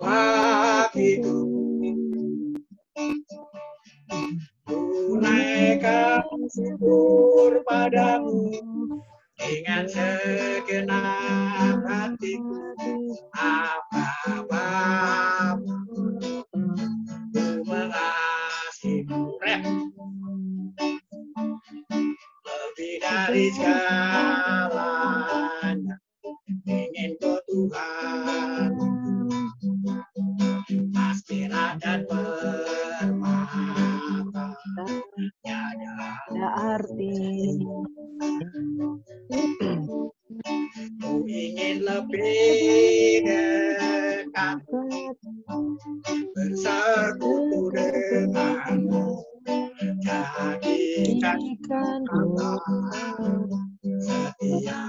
Bagiku tunaikan syukur padamu dengan segenap hatiku, apa-apa ku mengasihimu. Lebih dari segalanya ingin kau Tuhan, aspira dan permata tiada arti. Ku ingin lebih dekat bersekutu denganmu, jadikan aku setia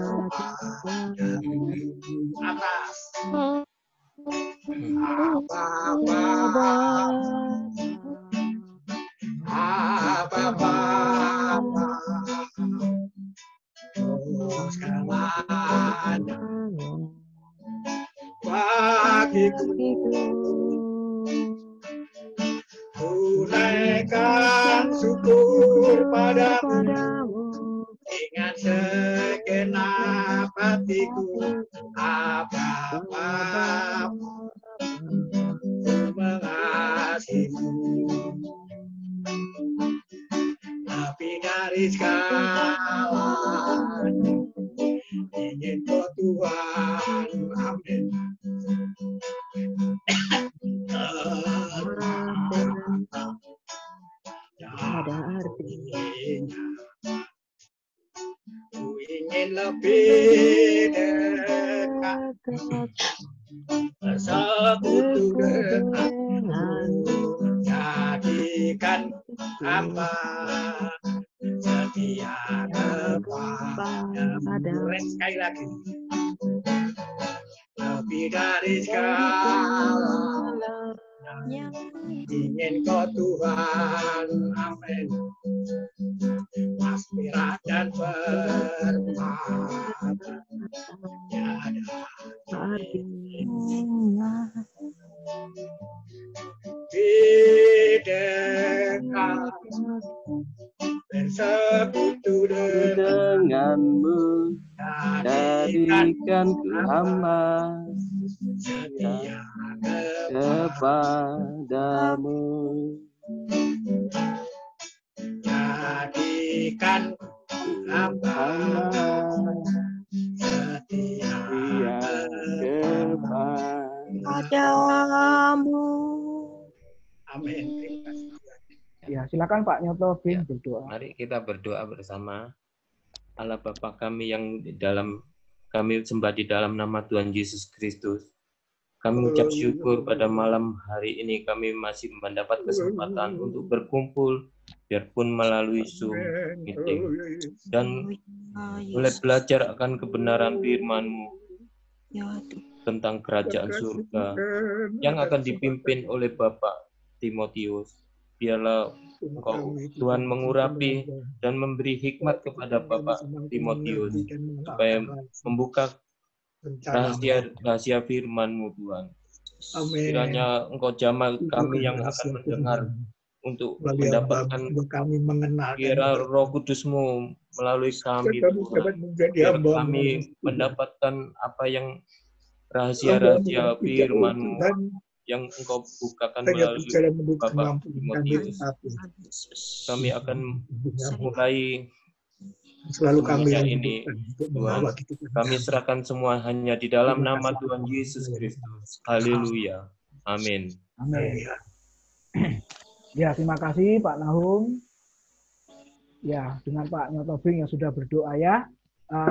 kepadamu. Atas apa-apa segalanya bagiku, tunaikan syukur padamu dengan segenap hatiku, apa-apa mengasihimu. Lebih dari segalanya ingin kau Tuhan, amin. Ada artinya. Ku ingin lebih dekat bersekutu denganmu, jadikan hamba setia kepadamu. Sekali lagi. Lebih dari segalanya ingin kau Tuhan, amin. Aspira dan permata tiada artinya. Di dekat bersekutu denganmu, jadikan hamba setia kepadamu, jadikan hamba setia kepadamu. Amin. Terima kasih. Ya, silakan Pak Nyoto Bin berdoa. Mari kita berdoa bersama. Allah Bapa kami yang kami sembah di dalam nama Tuhan Yesus Kristus. Kami ucap syukur pada malam hari ini kami masih mendapat kesempatan untuk berkumpul biarpun melalui Zoom meeting dan mulai belajar akan kebenaran firman-Mu tentang kerajaan surga yang akan dipimpin oleh Bapak Timotius. Biarlah Engkau Tuhan mengurapi dan memberi hikmat kepada Bapak Timotius supaya membuka rahasia firman-Mu Tuhan. Kiranya Engkau jamah kami yang akan mendengar untuk mendapatkan kira Roh Kudus-Mu melalui kami Tuhan. Biar kami mendapatkan apa yang rahasia-rahasia firman-Mu yang Engkau bukakan melalui Bapak Timotius. Kami akan mulai selalu kami ini Tuhan. Kami serahkan semua hanya di dalam nama Tuhan Yesus Kristus. Haleluya. Amin. Amin. Ya, terima kasih Pak Nahum. Ya, dengan Pak Nyoto Bing yang sudah berdoa ya.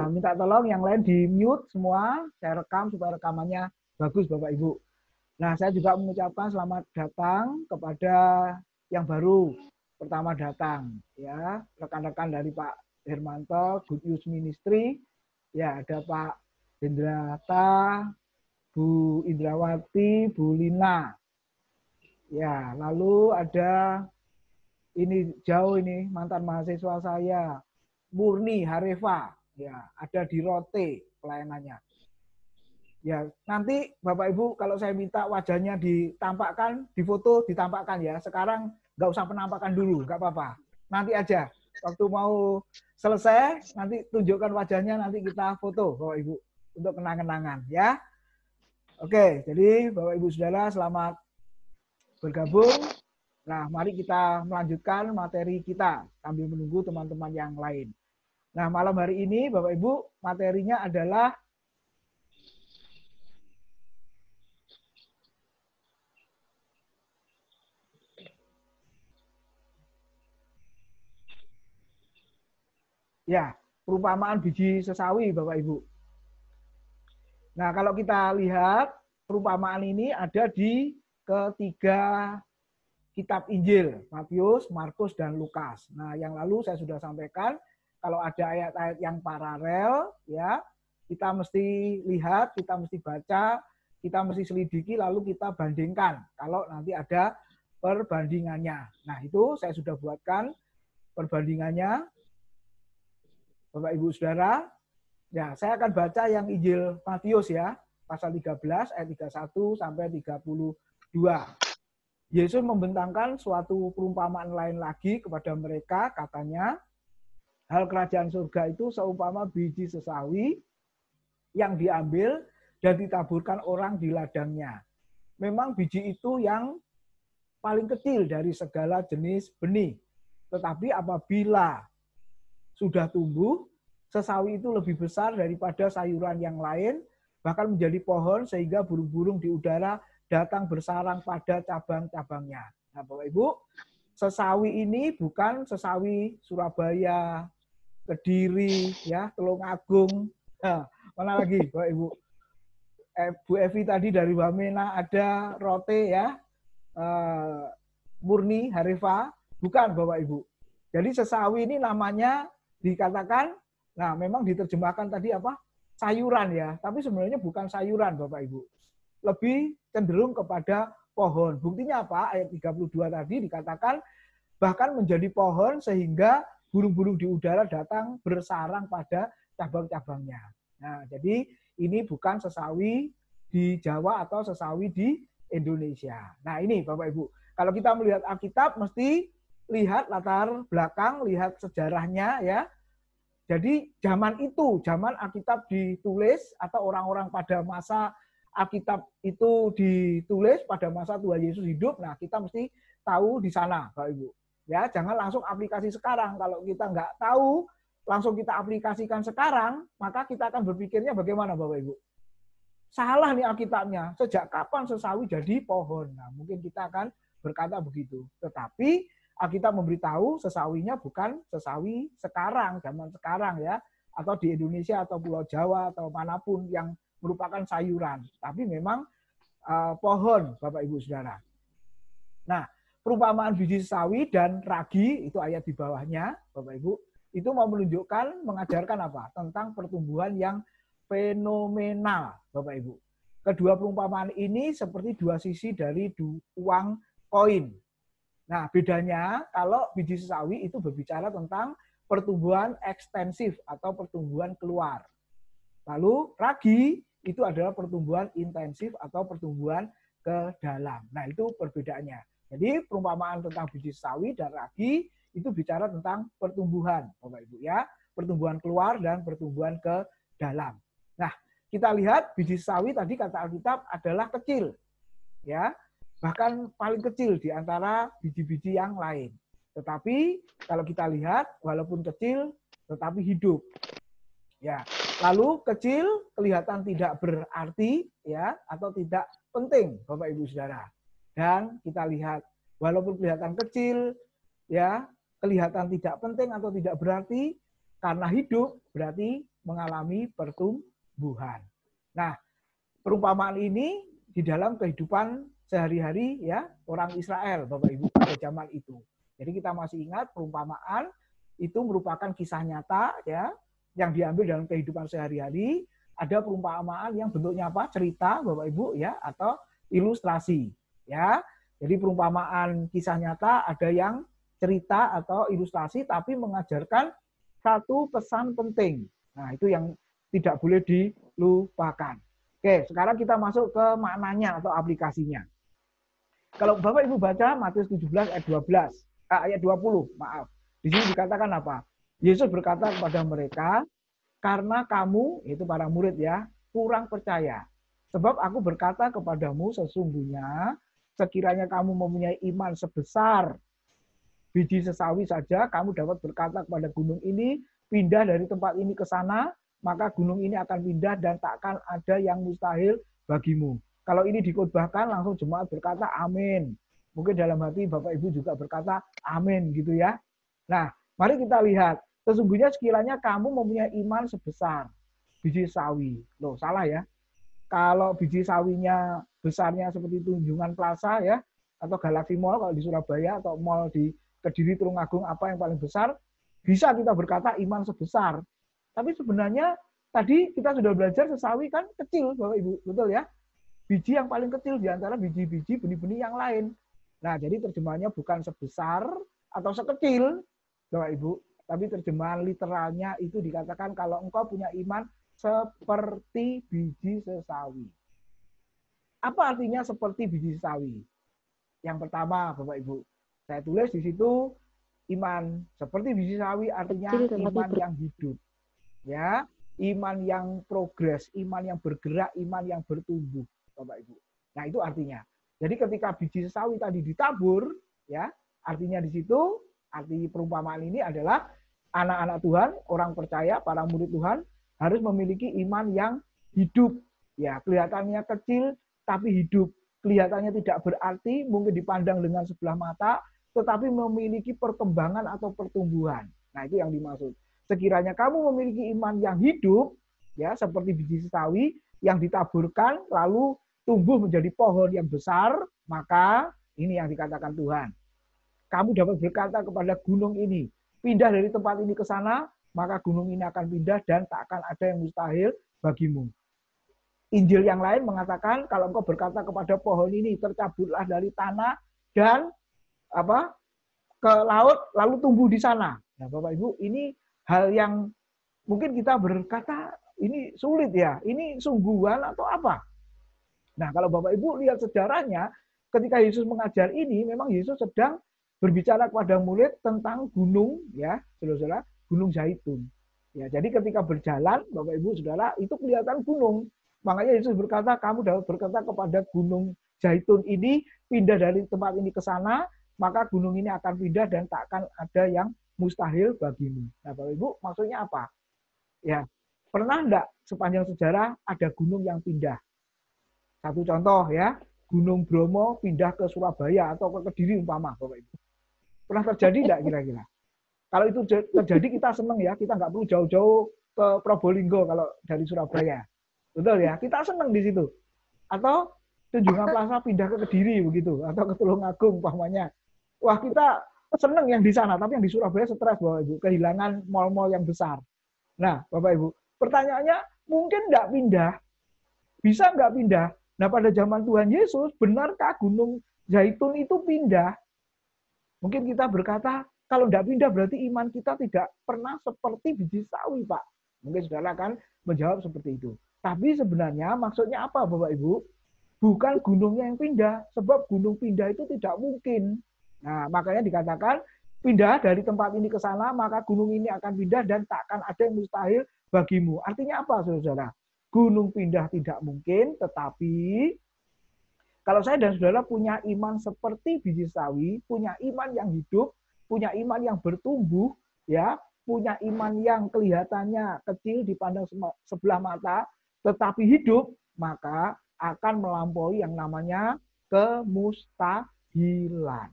Minta tolong yang lain di mute semua. Saya rekam supaya rekamannya bagus Bapak Ibu. Nah, saya juga mengucapkan selamat datang kepada yang baru pertama datang ya, rekan-rekan dari Pak Hermanto Good News Ministry. Ya, ada Pak Dendrata, Bu Indrawati, Bu Lina. Ya, lalu ada ini jauh ini mantan mahasiswa saya, Murni Hareva. Ya, ada di Rote pelayanannya. Ya, nanti Bapak Ibu kalau saya minta wajahnya ditampakkan, difoto ditampakkan ya. Sekarang nggak usah penampakan dulu, nggak apa-apa. Nanti aja, waktu mau selesai, nanti tunjukkan wajahnya, nanti kita foto Bapak Ibu untuk kenang-kenangan ya. Oke, jadi Bapak Ibu Saudara selamat bergabung. Nah, mari kita melanjutkan materi kita sambil menunggu teman-teman yang lain. Nah, malam hari ini Bapak Ibu materinya adalah ya, perumpamaan biji sesawi, Bapak Ibu. Nah, kalau kita lihat, perumpamaan ini ada di ketiga kitab Injil, Matius, Markus, dan Lukas. Nah, yang lalu saya sudah sampaikan, kalau ada ayat-ayat yang paralel, ya, kita mesti lihat, kita mesti baca, kita mesti selidiki, lalu kita bandingkan. Kalau nanti ada perbandingannya. Nah, itu saya sudah buatkan perbandingannya. Bapak Ibu Saudara, ya saya akan baca yang Injil Matius ya, pasal 13 ayat 31 sampai 32. Yesus membentangkan suatu perumpamaan lain lagi kepada mereka, katanya, hal kerajaan surga itu seumpama biji sesawi yang diambil dan ditaburkan orang di ladangnya. Memang biji itu yang paling kecil dari segala jenis benih. Tetapi apabila sudah tumbuh, sesawi itu lebih besar daripada sayuran yang lain, bahkan menjadi pohon sehingga burung-burung di udara datang bersarang pada cabang-cabangnya. Nah, Bapak Ibu, sesawi ini bukan sesawi Surabaya, Kediri, ya, Tulungagung. Nah, mana lagi, Bapak Ibu? Bu Evi tadi dari Wamena, ada Rote ya, Murni Hareva, bukan Bapak Ibu. Jadi sesawi ini namanya dikatakan, nah memang diterjemahkan tadi apa? Sayuran ya, tapi sebenarnya bukan sayuran Bapak Ibu. Lebih cenderung kepada pohon. Buktinya apa? Ayat 32 tadi dikatakan bahkan menjadi pohon sehingga burung-burung di udara datang bersarang pada cabang-cabangnya. Nah, jadi ini bukan sesawi di Jawa atau sesawi di Indonesia. Nah, ini Bapak Ibu. Kalau kita melihat Alkitab mesti lihat latar belakang, lihat sejarahnya ya. Jadi zaman itu, zaman Alkitab ditulis atau orang-orang pada masa Alkitab itu ditulis pada masa Tuhan Yesus hidup, nah kita mesti tahu di sana, Bapak Ibu. Ya, jangan langsung aplikasi sekarang. Kalau kita nggak tahu, langsung kita aplikasikan sekarang, maka kita akan berpikirnya bagaimana, Bapak Ibu? Salah nih Alkitabnya. Sejak kapan sesawi jadi pohon? Nah, mungkin kita akan berkata begitu. Tetapi Alkitab memberitahu sesawinya bukan sesawi sekarang, zaman sekarang ya, atau di Indonesia atau Pulau Jawa atau manapun yang merupakan sayuran, tapi memang pohon, Bapak Ibu Saudara. Nah, perumpamaan biji sesawi dan ragi itu ayat di bawahnya, Bapak Ibu, itu mau menunjukkan, mengajarkan apa? Tentang pertumbuhan yang fenomenal, Bapak Ibu. Kedua perumpamaan ini seperti dua sisi dari uang koin. Nah, bedanya kalau biji sesawi itu berbicara tentang pertumbuhan ekstensif atau pertumbuhan keluar. Lalu ragi itu adalah pertumbuhan intensif atau pertumbuhan ke dalam. Nah, itu perbedaannya. Jadi perumpamaan tentang biji sesawi dan ragi itu bicara tentang pertumbuhan, Bapak Ibu ya, pertumbuhan keluar dan pertumbuhan ke dalam. Nah, kita lihat biji sesawi tadi kata Alkitab adalah kecil. Ya. Bahkan paling kecil di antara biji-biji yang lain. Tetapi kalau kita lihat walaupun kecil tetapi hidup. Ya. Lalu kecil kelihatan tidak berarti ya atau tidak penting Bapak Ibu Saudara. Dan kita lihat walaupun kelihatan kecil ya, kelihatan tidak penting atau tidak berarti karena hidup berarti mengalami pertumbuhan. Nah, perumpamaan ini di dalam kehidupan sehari-hari ya orang Israel Bapak Ibu pada zaman itu. Jadi kita masih ingat perumpamaan itu merupakan kisah nyata ya yang diambil dalam kehidupan sehari-hari. ada perumpamaan yang bentuknya apa? Cerita, Bapak Ibu ya, atau ilustrasi ya. Jadi perumpamaan kisah nyata ada yang cerita atau ilustrasi tapi mengajarkan satu pesan penting. Nah, itu yang tidak boleh dilupakan. Oke, sekarang kita masuk ke maknanya atau aplikasinya. Kalau Bapak Ibu baca Matius 17 ayat 12, ayat 20, maaf. Di sini dikatakan apa? Yesus berkata kepada mereka, karena kamu, itu para murid ya, kurang percaya. Sebab aku berkata kepadamu sesungguhnya, sekiranya kamu mempunyai iman sebesar biji sesawi saja, kamu dapat berkata kepada gunung ini, pindah dari tempat ini ke sana, maka gunung ini akan pindah dan takkan ada yang mustahil bagimu. Kalau ini dikhotbahkan, langsung jemaat berkata amin. Mungkin dalam hati Bapak Ibu juga berkata amin gitu ya. Nah, mari kita lihat. Sesungguhnya sekiranya kamu mempunyai iman sebesar biji sawi. Loh, salah ya. Kalau biji sawinya besarnya seperti Tunjungan Plaza ya, atau Galaxy Mall kalau di Surabaya, atau mall di Kediri, Tulungagung, apa yang paling besar, bisa kita berkata iman sebesar. Tapi sebenarnya tadi kita sudah belajar sesawi kan kecil, Bapak Ibu, betul ya? Biji yang paling kecil di antara biji-biji benih-benih yang lain. Nah, jadi terjemahannya bukan sebesar atau sekecil, Bapak Ibu, tapi terjemahan literalnya itu dikatakan kalau engkau punya iman seperti biji sesawi. Apa artinya seperti biji sesawi? Yang pertama, Bapak Ibu, saya tulis di situ iman seperti biji sawi artinya iman yang hidup. Ya, iman yang progres, iman yang bergerak, iman yang bertumbuh, Bapak Ibu. Nah, itu artinya. Jadi ketika biji sawi tadi ditabur, ya, artinya di situ arti perumpamaan ini adalah anak-anak Tuhan, orang percaya, para murid Tuhan harus memiliki iman yang hidup. Ya, kelihatannya kecil tapi hidup. Kelihatannya tidak berarti, mungkin dipandang dengan sebelah mata, tetapi memiliki perkembangan atau pertumbuhan. Nah, itu yang dimaksud. Sekiranya kamu memiliki iman yang hidup, ya seperti biji sawi yang ditaburkan lalu tumbuh menjadi pohon yang besar, maka ini yang dikatakan Tuhan. Kamu dapat berkata kepada gunung ini, pindah dari tempat ini ke sana, maka gunung ini akan pindah dan tak akan ada yang mustahil bagimu. Injil yang lain mengatakan kalau engkau berkata kepada pohon ini tercaburlah dari tanah dan ke laut lalu tumbuh di sana. Nah, Bapak Ibu, ini hal yang mungkin kita berkata ini sulit ya, ini sungguhan atau apa? Nah, kalau Bapak Ibu lihat sejarahnya, ketika Yesus mengajar ini, memang Yesus sedang berbicara kepada murid tentang gunung, ya, saudara-saudara, Gunung Zaitun. Ya, jadi ketika berjalan, Bapak Ibu, saudara, itu kelihatan gunung. Makanya Yesus berkata, kamu dapat berkata kepada Gunung Zaitun ini, pindah dari tempat ini ke sana, maka gunung ini akan pindah dan tak akan ada yang mustahil bagimu. Nah, Bapak Ibu, maksudnya apa? Ya, pernah enggak sepanjang sejarah ada gunung yang pindah? Satu contoh ya, Gunung Bromo pindah ke Surabaya atau ke Kediri umpama, Bapak Ibu. Pernah terjadi enggak kira-kira? Kalau itu terjadi kita senang ya, kita nggak perlu jauh-jauh ke Probolinggo kalau dari Surabaya. Betul ya, kita senang di situ. Atau Tunjungan Plaza pindah ke Kediri begitu, atau ke Tulungagung umpamanya. Wah, kita senang yang di sana, tapi yang di Surabaya stres, Bapak Ibu, kehilangan mal-mal yang besar. Nah, Bapak Ibu, pertanyaannya mungkin nggak pindah? Bisa nggak pindah? Nah, pada zaman Tuhan Yesus, benarkah Gunung Zaitun itu pindah? Mungkin kita berkata, kalau nggak pindah berarti iman kita tidak pernah seperti biji sawi, Pak. Mungkin saudara akan menjawab seperti itu. Tapi sebenarnya maksudnya apa, Bapak Ibu? Bukan gunungnya yang pindah, sebab gunung pindah itu tidak mungkin. Nah, makanya dikatakan, pindah dari tempat ini ke sana, maka gunung ini akan pindah dan tak akan ada yang mustahil bagimu. Artinya apa, saudara? Gunung pindah tidak mungkin, tetapi kalau saya dan saudara punya iman seperti biji sawi, punya iman yang hidup, punya iman yang bertumbuh, ya, punya iman yang kelihatannya kecil dipandang sebelah mata, tetapi hidup, maka akan melampaui yang namanya kemustahilan.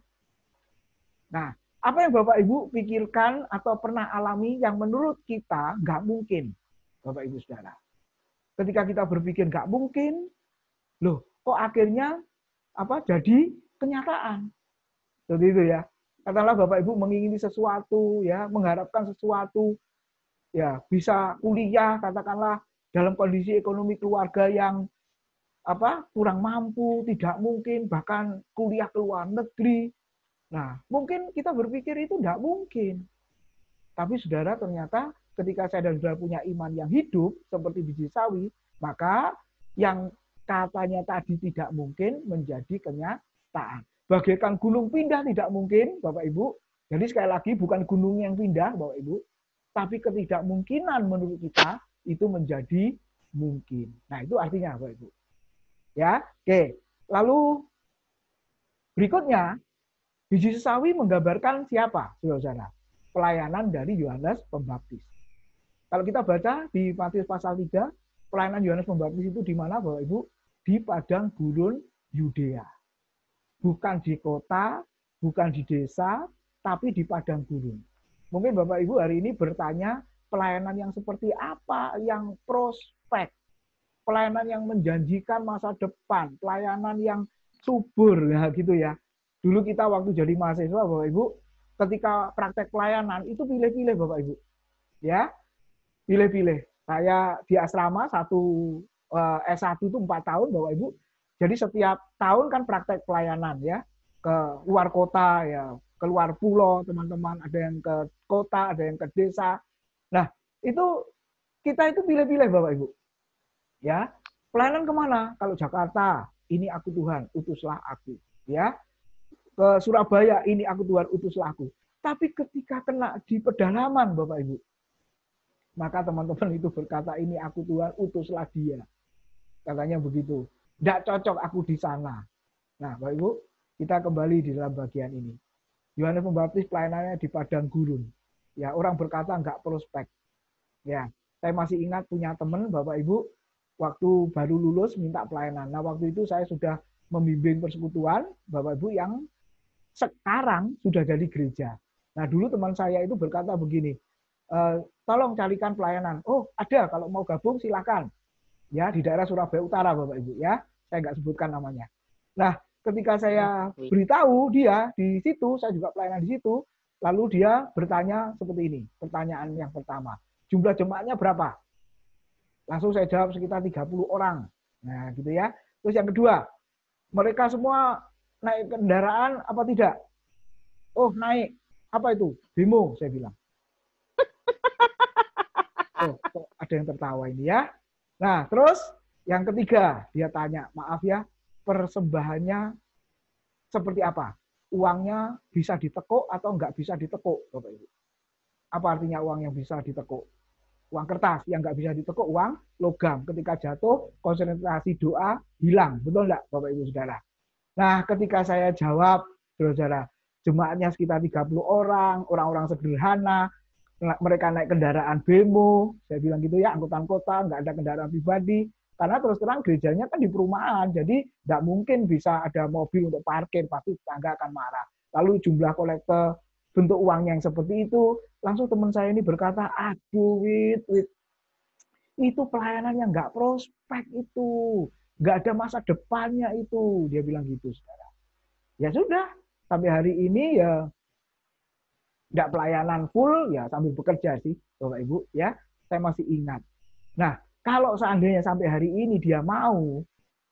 Nah, apa yang Bapak Ibu pikirkan atau pernah alami yang menurut kita nggak mungkin, Bapak Ibu saudara? Ketika kita berpikir nggak mungkin, loh, kok akhirnya jadi kenyataan? Seperti itu ya. Katakanlah Bapak Ibu mengingini sesuatu, ya, mengharapkan sesuatu, ya, bisa kuliah, katakanlah dalam kondisi ekonomi keluarga yang kurang mampu, tidak mungkin, bahkan kuliah ke luar negeri. Nah, mungkin kita berpikir itu tidak mungkin. Tapi saudara, ternyata ketika saya dan saudara punya iman yang hidup, seperti biji sawi, maka yang katanya tadi tidak mungkin menjadi kenyataan. Bagaikan gunung pindah tidak mungkin, Bapak Ibu. Jadi sekali lagi bukan gunung yang pindah, Bapak Ibu, tapi ketidakmungkinan menurut kita itu menjadi mungkin. Nah, itu artinya Bapak Ibu. Ya, oke. Lalu berikutnya, biji sawi menggambarkan siapa, saudara? Pelayanan dari Yohanes Pembaptis. Kalau kita baca di Matius pasal 3, pelayanan Yohanes Pembaptis itu di mana, Bapak Ibu? Di padang gurun Yudea. Bukan di kota, bukan di desa, tapi di padang gurun. Mungkin Bapak Ibu hari ini bertanya, pelayanan yang seperti apa yang prospek, pelayanan yang menjanjikan masa depan, pelayanan yang subur, ya gitu ya. Dulu kita waktu jadi mahasiswa, Bapak Ibu, ketika praktek pelayanan itu pilih-pilih, Bapak Ibu. Ya, pilih-pilih. Saya di asrama S1 itu 4 tahun, Bapak Ibu. Jadi setiap tahun kan praktek pelayanan ya, ke luar kota ya, keluar pulau teman-teman, ada yang ke kota, ada yang ke desa. Nah, itu kita itu pilih-pilih Bapak Ibu. Ya, pelayanan kemana? Kalau Jakarta, ini aku Tuhan, utuslah aku. Ya, ke Surabaya, ini aku Tuhan, utuslah aku. Tapi ketika kena di pedalaman Bapak Ibu, maka teman-teman itu berkata, ini aku Tuhan, utuslah dia. Katanya begitu. Tidak cocok aku di sana. Nah, Bapak Ibu, kita kembali di dalam bagian ini. Yohanes Pembaptis pelayanannya di padang gurun. Ya, orang berkata enggak prospek. Ya, saya masih ingat punya teman Bapak Ibu waktu baru lulus minta pelayanan. Nah, waktu itu saya sudah membimbing persekutuan Bapak Ibu yang sekarang sudah jadi gereja. Nah, dulu teman saya itu berkata begini, tolong carikan pelayanan. Oh, ada, kalau mau gabung silakan. Ya, di daerah Surabaya Utara Bapak Ibu ya. Saya nggak sebutkan namanya. Nah, ketika saya beritahu dia di situ, saya juga pelayanan di situ, lalu dia bertanya seperti ini. Pertanyaan yang pertama, jumlah jemaatnya berapa? Langsung saya jawab sekitar 30 orang. Nah, gitu ya. Terus yang kedua, mereka semua naik kendaraan apa tidak? Oh, naik. Apa itu? Bemo, saya bilang. Oh, kok ada yang tertawa ini ya. Nah, terus yang ketiga, dia tanya, maaf ya, persembahannya seperti apa? Uangnya bisa ditekuk atau enggak bisa ditekuk, Bapak Ibu? Apa artinya uang yang bisa ditekuk? Uang kertas, yang enggak bisa ditekuk, uang logam. Ketika jatuh, konsentrasi doa hilang. Betul enggak, Bapak Ibu Saudara? Nah, ketika saya jawab, saudara, jemaatnya sekitar 30 orang, orang-orang sederhana, mereka naik kendaraan bemo, saya bilang gitu ya, angkutan kota, enggak ada kendaraan pribadi, karena terus terang gerejanya kan di perumahan, jadi tidak mungkin bisa ada mobil untuk parkir, pasti tetangga akan marah. Lalu jumlah kolektor, bentuk uangnya yang seperti itu, langsung teman saya ini berkata, aduh, Wit, itu pelayanan yang nggak prospek itu, nggak ada masa depannya itu, dia bilang gitu, saudara. Ya sudah, sampai hari ini ya nggak pelayanan full, ya sambil bekerja sih, Bapak Ibu, ya, saya masih ingat. Nah, kalau seandainya sampai hari ini dia mau,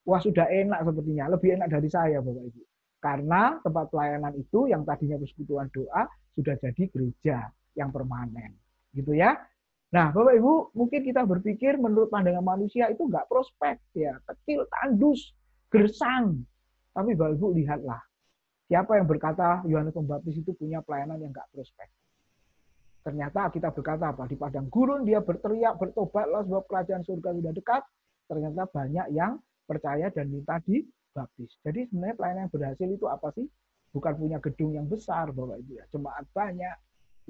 wah sudah enak sepertinya, lebih enak dari saya, Bapak Ibu. Karena tempat pelayanan itu yang tadinya persekutuan doa sudah jadi gereja yang permanen, gitu ya. Nah, Bapak Ibu, mungkin kita berpikir menurut pandangan manusia itu nggak prospek, ya, kecil, tandus, gersang. Tapi Bapak Ibu lihatlah, siapa yang berkata Yohanes Pembaptis itu punya pelayanan yang nggak prospek? Ternyata kita berkata apa? Di padang gurun dia berteriak, bertobatlah sebab kerajaan surga sudah dekat. Ternyata banyak yang percaya dan minta dibaptis. Jadi sebenarnya pelayanan yang berhasil itu apa sih? Bukan punya gedung yang besar, Bapak Ibu ya. Jemaat banyak.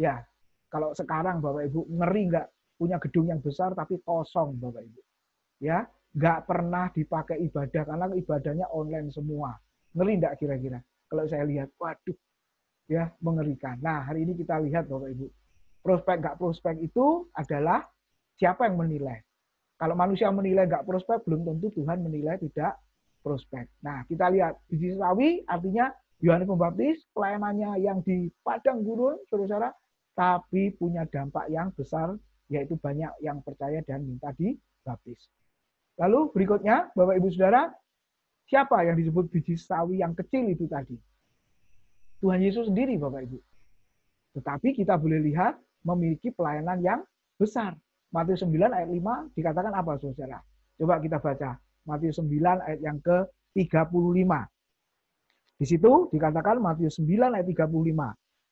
Ya, kalau sekarang Bapak Ibu ngeri nggak punya gedung yang besar tapi kosong, Bapak Ibu. Ya, nggak pernah dipakai ibadah karena ibadahnya online semua. Ngeri nggak kira-kira? Kalau saya lihat, waduh, ya mengerikan. Nah, hari ini kita lihat Bapak Ibu. Prospek nggak prospek itu adalah siapa yang menilai. Kalau manusia menilai nggak prospek, belum tentu Tuhan menilai tidak prospek. Nah, kita lihat biji sawi artinya Yohanes Pembaptis pelayanannya yang di padang gurun, saudara, tapi punya dampak yang besar, yaitu banyak yang percaya dan minta dibaptis. baptis. Lalu berikutnya, Bapak Ibu Saudara, siapa yang disebut biji sawi yang kecil itu tadi? Tuhan Yesus sendiri, Bapak Ibu. Tetapi kita boleh lihat memiliki pelayanan yang besar. Matius 9 ayat 5 dikatakan apa, Saudara? Coba kita baca. Matius 9 ayat yang ke-35. Di situ dikatakan Matius 9 ayat 35.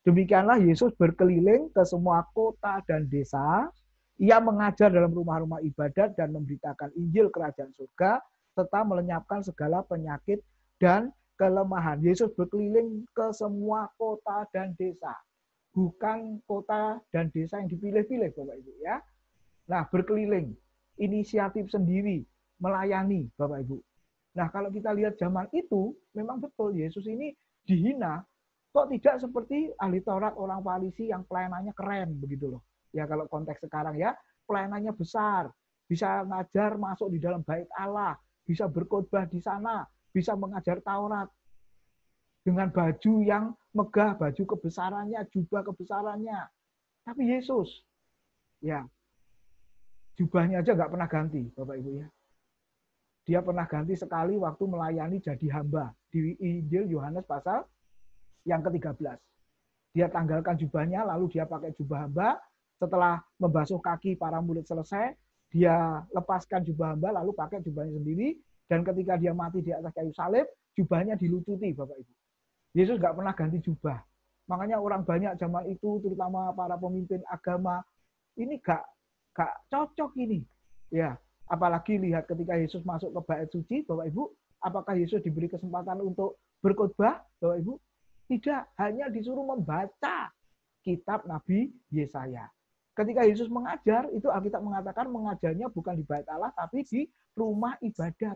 Demikianlah Yesus berkeliling ke semua kota dan desa. Ia mengajar dalam rumah-rumah ibadat dan memberitakan Injil Kerajaan Surga serta melenyapkan segala penyakit dan kelemahan. Yesus berkeliling ke semua kota dan desa. Bukan kota dan desa yang dipilih-pilih, Bapak Ibu ya. Nah, berkeliling, inisiatif sendiri, melayani, Bapak Ibu. Nah, kalau kita lihat zaman itu, memang betul Yesus ini dihina. Kok tidak seperti ahli Taurat, orang Farisi yang pelayanannya keren begitu loh. Ya kalau konteks sekarang ya, pelayanannya besar, bisa ngajar masuk di dalam bait Allah, bisa berkhotbah di sana, bisa mengajar Taurat dengan baju yang megah, baju kebesarannya, jubah kebesarannya. Tapi Yesus, ya jubahnya aja nggak pernah ganti, Bapak Ibu ya. Dia pernah ganti sekali waktu melayani jadi hamba di Injil Yohanes pasal yang ke-13. Dia tanggalkan jubahnya, lalu dia pakai jubah hamba. Setelah membasuh kaki para murid selesai, dia lepaskan jubah hamba, lalu pakai jubahnya sendiri. Dan ketika dia mati di atas kayu salib, jubahnya dilucuti, Bapak Ibu. Yesus nggak pernah ganti jubah. Makanya orang banyak zaman itu, terutama para pemimpin agama, ini nggak cocok ini. Ya, apalagi lihat ketika Yesus masuk ke bait suci, Bapak Ibu, apakah Yesus diberi kesempatan untuk berkhotbah, Bapak Ibu? Tidak, hanya disuruh membaca kitab Nabi Yesaya. Ketika Yesus mengajar, itu Alkitab mengatakan mengajarnya bukan di bait Allah, tapi di rumah ibadat.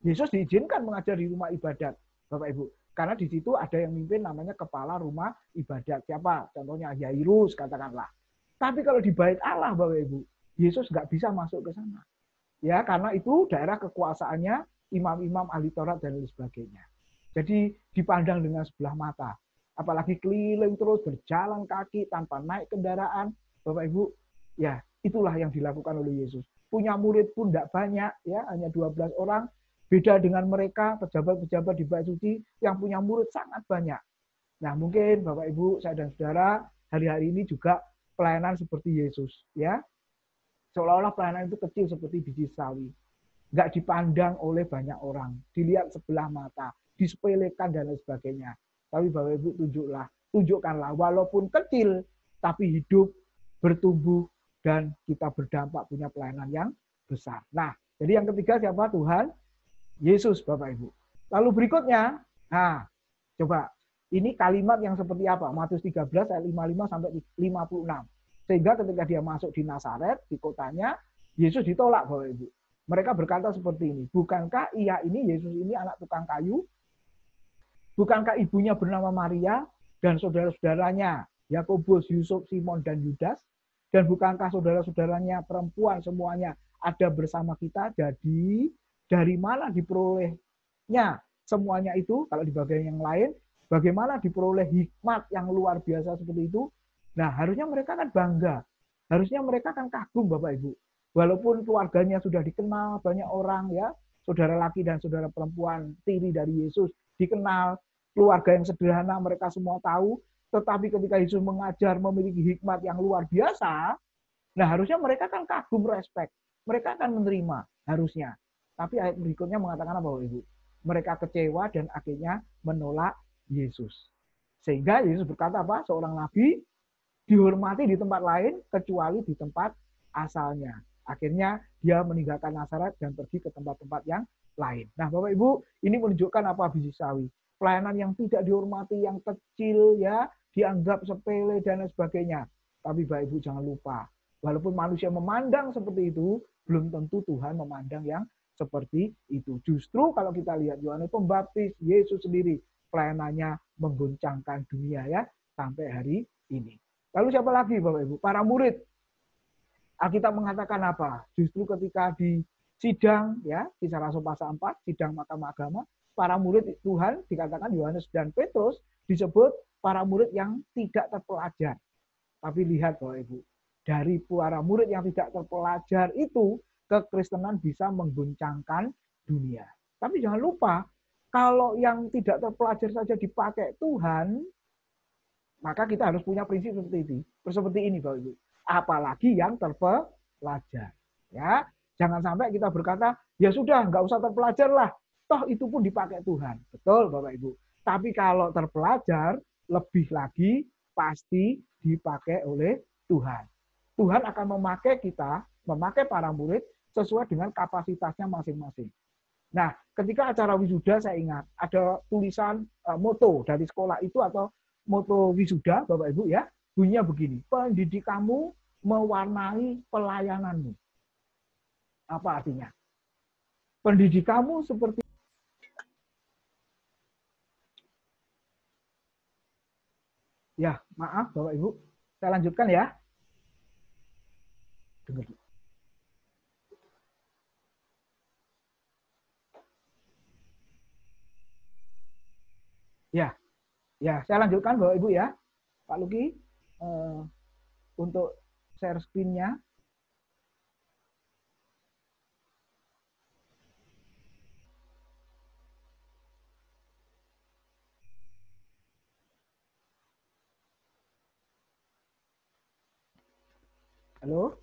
Yesus diizinkan mengajar di rumah ibadat, Bapak Ibu. Karena di situ ada yang mimpin namanya kepala rumah ibadat. Siapa? Contohnya Yairus, katakanlah. Tapi kalau di bait Allah, Bapak Ibu, Yesus nggak bisa masuk ke sana. Ya, karena itu daerah kekuasaannya imam-imam ahli Taurat dan lain sebagainya. Jadi dipandang dengan sebelah mata. Apalagi keliling terus berjalan kaki tanpa naik kendaraan, Bapak Ibu, ya itulah yang dilakukan oleh Yesus. Punya murid pun tidak banyak, ya hanya 12 orang. Beda dengan mereka pejabat-pejabat di bait suci yang punya murid sangat banyak. Nah mungkin Bapak Ibu, saya dan saudara hari-hari ini juga pelayanan seperti Yesus, ya seolah-olah pelayanan itu kecil seperti biji sawi, nggak dipandang oleh banyak orang, dilihat sebelah mata, disepelekan dan lain sebagainya. Tapi Bapak Ibu tunjukkanlah walaupun kecil, tapi hidup, bertumbuh, dan kita berdampak punya pelayanan yang besar. Nah, jadi yang ketiga siapa? Tuhan Yesus, Bapak Ibu. Lalu berikutnya, nah, coba, ini kalimat yang seperti apa? Matius 13 ayat 55 sampai 56. Sehingga ketika dia masuk di Nazaret, di kotanya, Yesus ditolak, Bapak Ibu. Mereka berkata seperti ini, bukankah ia ini, Yesus ini anak tukang kayu? Bukankah ibunya bernama Maria dan saudara-saudaranya Yakobus, Yusuf, Simon, dan Yudas? Dan bukankah saudara-saudaranya perempuan semuanya ada bersama kita? Jadi dari mana diperolehnya semuanya itu? Kalau di bagian yang lain, bagaimana diperoleh hikmat yang luar biasa seperti itu? Nah, harusnya mereka kan bangga. Harusnya mereka kan kagum, Bapak Ibu. Walaupun keluarganya sudah dikenal banyak orang, ya, saudara laki dan saudara perempuan tiri dari Yesus dikenal, keluarga yang sederhana mereka semua tahu, tetapi ketika Yesus mengajar memiliki hikmat yang luar biasa, nah harusnya mereka kan kagum, respect. Mereka akan menerima, harusnya. Tapi ayat berikutnya mengatakan apa, Bapak Ibu? Mereka kecewa dan akhirnya menolak Yesus. Sehingga Yesus berkata apa? Seorang nabi dihormati di tempat lain kecuali di tempat asalnya. Akhirnya dia meninggalkan Nazaret dan pergi ke tempat-tempat yang lain. Nah, Bapak Ibu, ini menunjukkan apa biji sawi? Pelayanan yang tidak dihormati, yang kecil, ya, dianggap sepele dan lain sebagainya. Tapi Bapak Ibu jangan lupa, walaupun manusia memandang seperti itu, belum tentu Tuhan memandang yang seperti itu. Justru kalau kita lihat Yohanes Pembaptis, Yesus sendiri pelayanannya mengguncangkan dunia, ya, sampai hari ini. Lalu siapa lagi, Bapak Ibu? Para murid. Alkitab mengatakan apa? Justru ketika di sidang, ya, Kisah Rasul pasal 4, sidang Mahkamah Agama, para murid Tuhan dikatakan Yohanes dan Petrus disebut para murid yang tidak terpelajar. Tapi lihat, Bapak Ibu, dari para murid yang tidak terpelajar itu kekristenan bisa mengguncangkan dunia. Tapi jangan lupa, kalau yang tidak terpelajar saja dipakai Tuhan, maka kita harus punya prinsip seperti ini, Bapak Ibu. Apalagi yang terpelajar. Ya, jangan sampai kita berkata, ya sudah, nggak usah terpelajar lah. Toh itu pun dipakai Tuhan. Betul, Bapak Ibu. Tapi kalau terpelajar, lebih lagi pasti dipakai oleh Tuhan. Tuhan akan memakai kita, memakai para murid sesuai dengan kapasitasnya masing-masing. Nah, ketika acara wisuda saya ingat ada tulisan moto dari sekolah itu atau moto wisuda, Bapak Ibu ya, bunyinya begini, pendidikanmu mewarnai pelayananmu. Apa artinya? Pendidikanmu seperti ya, maaf Bapak Ibu, saya lanjutkan ya. Dengar. Ya, saya lanjutkan Bapak Ibu ya. Pak Luki, untuk share screen-nya. Halo?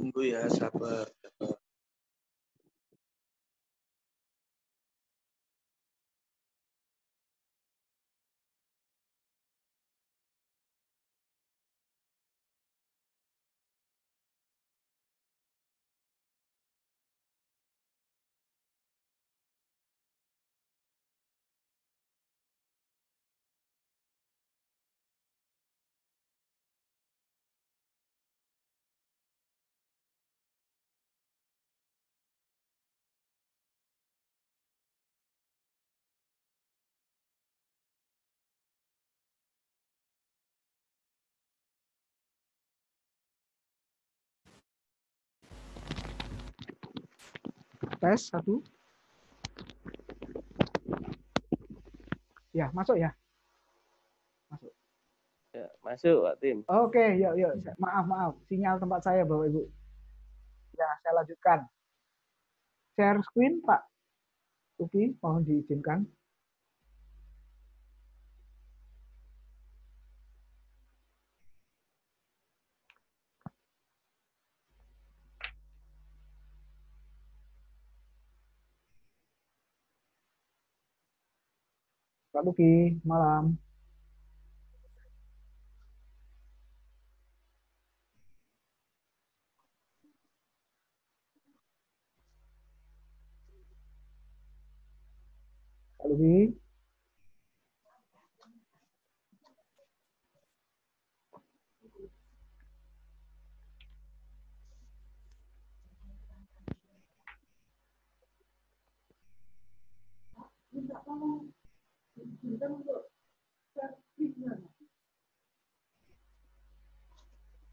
Tunggu ya, sabar. Tes 1. Ya, masuk ya? Masuk. Ya, masuk, Pak Tim. Oke, yuk. Maaf. Sinyal tempat saya, Bapak Ibu. Ya, saya lanjutkan. Share screen, Pak Luki, mohon diizinkan. Pak Luki, malam. Pak Luki.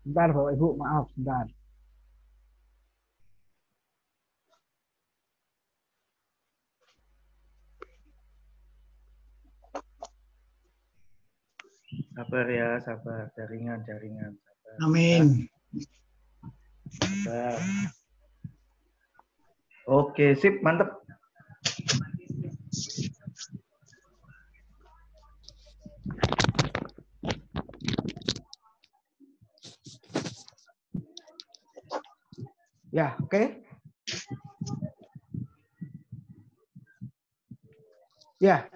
Bentar, Bapak Ibu, maaf, bentar. Sabar ya, sabar. Jaringan. Sabar. Amin. Sabar. Oke, sip, mantep. Ya, oke. Ya,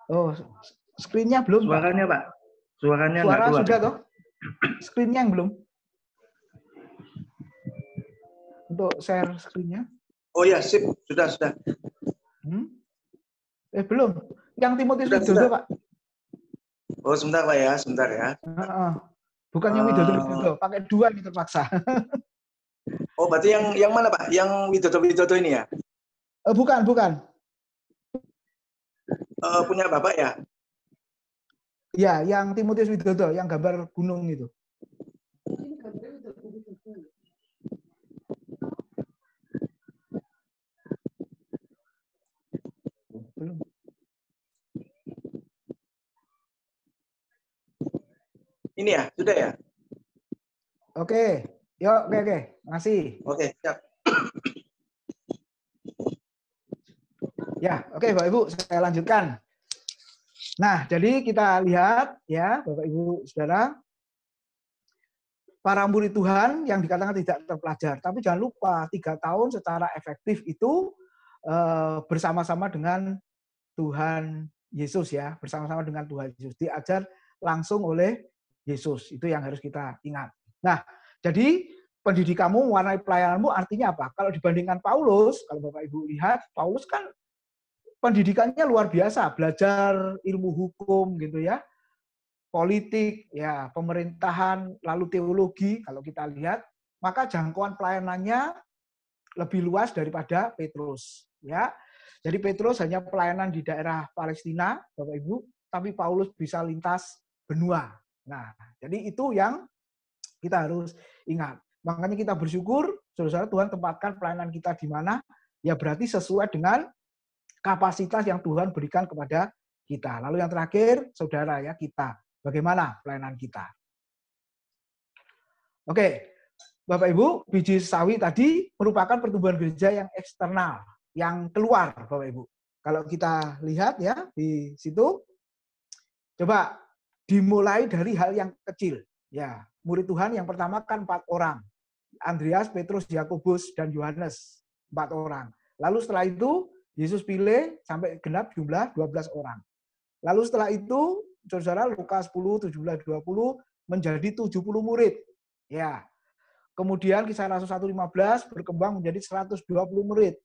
Oh, screen-nya belum, Pak. Suaranya, Pak. Suaranya nggak Suara keluar. sudah toh? Screen-nya yang belum. Untuk share screen-nya. Oh ya, sip. Sudah. Belum. Yang Timotius Sudah, Widodo, sudah. Pak. Oh, sebentar, Pak ya. Sebentar ya. Bukan yang Widodo. Pakai 2 ini terpaksa. Oh, berarti yang mana, Pak? Yang Widodo ini ya? Bukan. Punya Bapak ya? Ya, yang Timotius Widodo, yang gambar gunung itu. Belum. Ini ya, sudah ya? Oke. Yuk, oke. Makasih. Oke, siap. Ya, oke Bapak Ibu, saya lanjutkan. Nah, jadi kita lihat ya, Bapak Ibu Saudara, para murid Tuhan yang dikatakan tidak terpelajar, tapi jangan lupa 3 tahun secara efektif itu bersama-sama dengan Tuhan Yesus ya, bersama-sama dengan Tuhan Yesus, diajar langsung oleh Yesus. Itu yang harus kita ingat. Nah, jadi pendidikanmu mewarnai pelayananmu artinya apa? Kalau dibandingkan Paulus, kalau Bapak Ibu lihat, Paulus kan pendidikannya luar biasa, belajar ilmu hukum gitu ya, politik, ya, pemerintahan, lalu teologi kalau kita lihat, maka jangkauan pelayanannya lebih luas daripada Petrus, ya. Jadi Petrus hanya pelayanan di daerah Palestina, Bapak Ibu, tapi Paulus bisa lintas benua. Nah, jadi itu yang kita harus ingat. Makanya kita bersyukur, saudara-saudara, Tuhan tempatkan pelayanan kita di mana, ya berarti sesuai dengan kapasitas yang Tuhan berikan kepada kita. Lalu yang terakhir, saudara ya, kita. Bagaimana pelayanan kita? Oke, Bapak Ibu, biji sawi tadi merupakan pertumbuhan gereja yang eksternal, yang keluar, Bapak Ibu. Kalau kita lihat ya di situ, coba dimulai dari hal yang kecil. Ya, murid Tuhan yang pertama kan 4 orang. Andreas, Petrus, Yakobus, dan Yohanes. 4 orang. Lalu setelah itu, Yesus pilih sampai genap jumlah 12 orang. Lalu setelah itu, saudara, Lukas 10, 17, 20 menjadi 70 murid. Ya. Kemudian Kisah Rasul 1:15 berkembang menjadi 120 murid.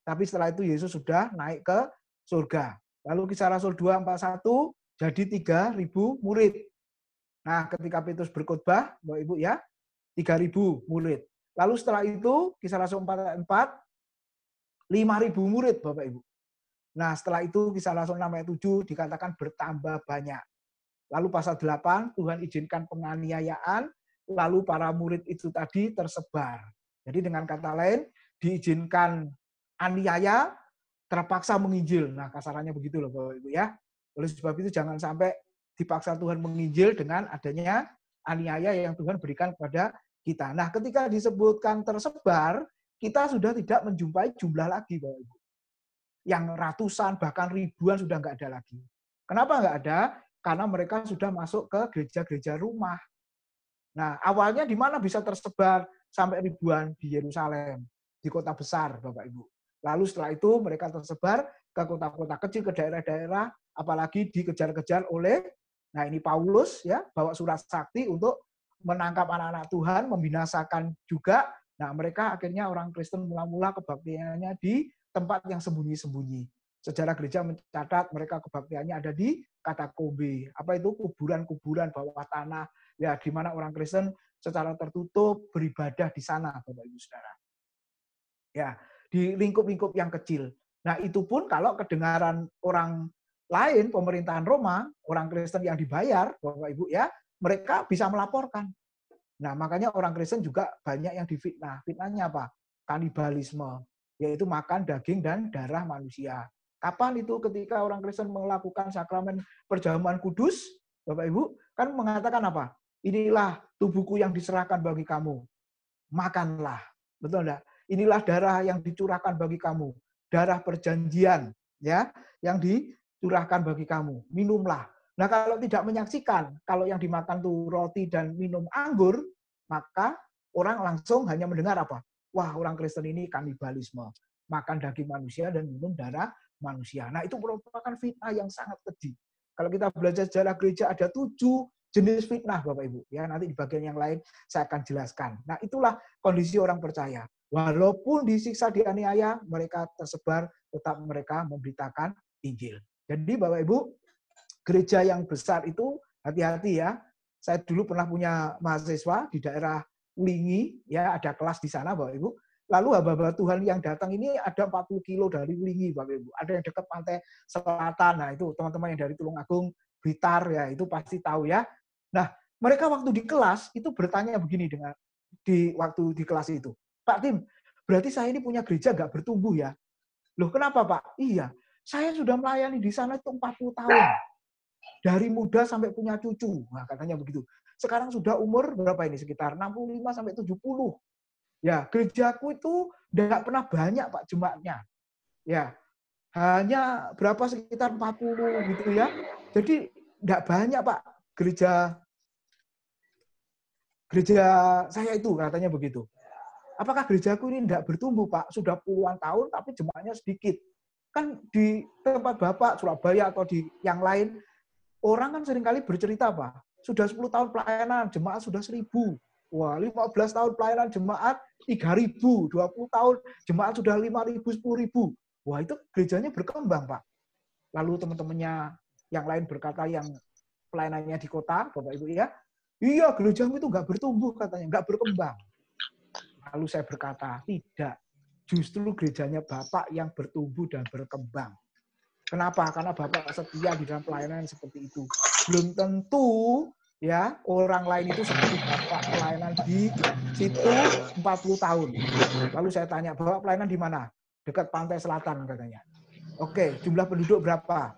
Tapi setelah itu Yesus sudah naik ke surga. Lalu Kisah Rasul 2:41 jadi 3.000 murid. Nah, ketika Petrus berkhotbah, Bapak Ibu ya, 3.000 murid. Lalu setelah itu Kisah Rasul 4:4 5.000 murid, Bapak Ibu. Nah, setelah itu Kisah Rasul 6:7 dikatakan bertambah banyak. Lalu pasal 8, Tuhan izinkan penganiayaan, lalu para murid itu tadi tersebar. Jadi dengan kata lain, diizinkan aniaya, terpaksa menginjil. Nah, kasarannya begitu loh, Bapak Ibu ya. Oleh sebab itu jangan sampai dipaksa Tuhan menginjil dengan adanya aniaya yang Tuhan berikan kepada kita. Nah, ketika disebutkan tersebar, kita sudah tidak menjumpai jumlah lagi, Bapak Ibu. Yang ratusan, bahkan ribuan sudah nggak ada lagi. Kenapa nggak ada? Karena mereka sudah masuk ke gereja-gereja rumah. Nah, awalnya di mana bisa tersebar sampai ribuan? Di Yerusalem, di kota besar, Bapak Ibu. Lalu setelah itu mereka tersebar ke kota-kota kecil, ke daerah-daerah, apalagi dikejar-kejar oleh, nah ini Paulus ya, bawa surat sakti untuk menangkap anak-anak Tuhan, membinasakan juga. Nah, mereka akhirnya orang Kristen mula-mula kebaktiannya di tempat yang sembunyi-sembunyi. Sejarah gereja mencatat mereka kebaktiannya ada di katakombe. Apa itu? Kuburan-kuburan bawah tanah. Ya, di mana orang Kristen secara tertutup beribadah di sana, Bapak Ibu Saudara. Ya, di lingkup-lingkup yang kecil. Nah, itu pun kalau kedengaran orang lain, pemerintahan Roma, orang Kristen yang dibayar, Bapak Ibu ya, mereka bisa melaporkan. Nah, makanya orang Kristen juga banyak yang difitnah. Fitnahnya apa? Kanibalisme, yaitu makan daging dan darah manusia. Kapan itu ketika orang Kristen melakukan sakramen perjamuan kudus, Bapak Ibu, kan mengatakan apa? Inilah tubuhku yang diserahkan bagi kamu. Makanlah. Betul enggak? Inilah darah yang dicurahkan bagi kamu. Darah perjanjian ya, yang dicurahkan bagi kamu. Minumlah. Nah, kalau tidak menyaksikan, kalau yang dimakan tuh roti dan minum anggur, maka orang langsung hanya mendengar apa? Wah, orang Kristen ini kanibalisme. Makan daging manusia dan minum darah manusia. Nah, itu merupakan fitnah yang sangat keji. Kalau kita belajar sejarah gereja ada 7 jenis fitnah, Bapak Ibu. Ya, nanti di bagian yang lain saya akan jelaskan. Nah, itulah kondisi orang percaya. Walaupun disiksa, dianiaya, mereka tersebar, tetap mereka memberitakan Injil. Jadi Bapak Ibu, gereja yang besar itu hati-hati ya. Saya dulu pernah punya mahasiswa di daerah Ulingi, ya ada kelas di sana Bapak Ibu. Lalu hamba-hamba Tuhan yang datang ini ada 40 kilo dari Ulingi Bapak Ibu. Ada yang dekat pantai selatan. Nah itu teman-teman yang dari Tulungagung, Blitar ya itu pasti tahu ya. Nah mereka waktu di kelas itu bertanya begini waktu di kelas itu. Pak Tim, berarti saya ini punya gereja nggak bertumbuh ya? Loh kenapa Pak? Iya, saya sudah melayani di sana itu 40 tahun. Dari muda sampai punya cucu. Nah, katanya begitu. Sekarang sudah umur berapa ini? Sekitar 65 sampai 70. Ya, gerejaku itu tidak pernah banyak Pak jemaatnya. Ya. Hanya berapa sekitar 40 gitu ya. Jadi tidak banyak Pak gereja saya itu katanya begitu. Apakah gerejaku ini tidak bertumbuh Pak? Sudah puluhan tahun tapi jemaatnya sedikit. Kan di tempat Bapak Surabaya atau di yang lain orang kan seringkali bercerita, Pak. Sudah 10 tahun pelayanan, jemaat sudah 1.000. Wah, 15 tahun pelayanan jemaat 3.000. 20 tahun jemaat sudah 5.000, 10.000. Wah, itu gerejanya berkembang, Pak. Lalu teman-temannya yang lain berkata yang pelayanannya di kota, Bapak Ibu ya, iya gerejamu itu nggak bertumbuh katanya, nggak berkembang. Lalu saya berkata, tidak. Justru gerejanya Bapak yang bertumbuh dan berkembang. Kenapa? Karena Bapak setia di dalam pelayanan seperti itu. Belum tentu ya orang lain itu seperti Bapak pelayanan di situ 40 tahun. Lalu saya tanya, Bapak pelayanan di mana? Dekat pantai selatan katanya. Oke, jumlah penduduk berapa?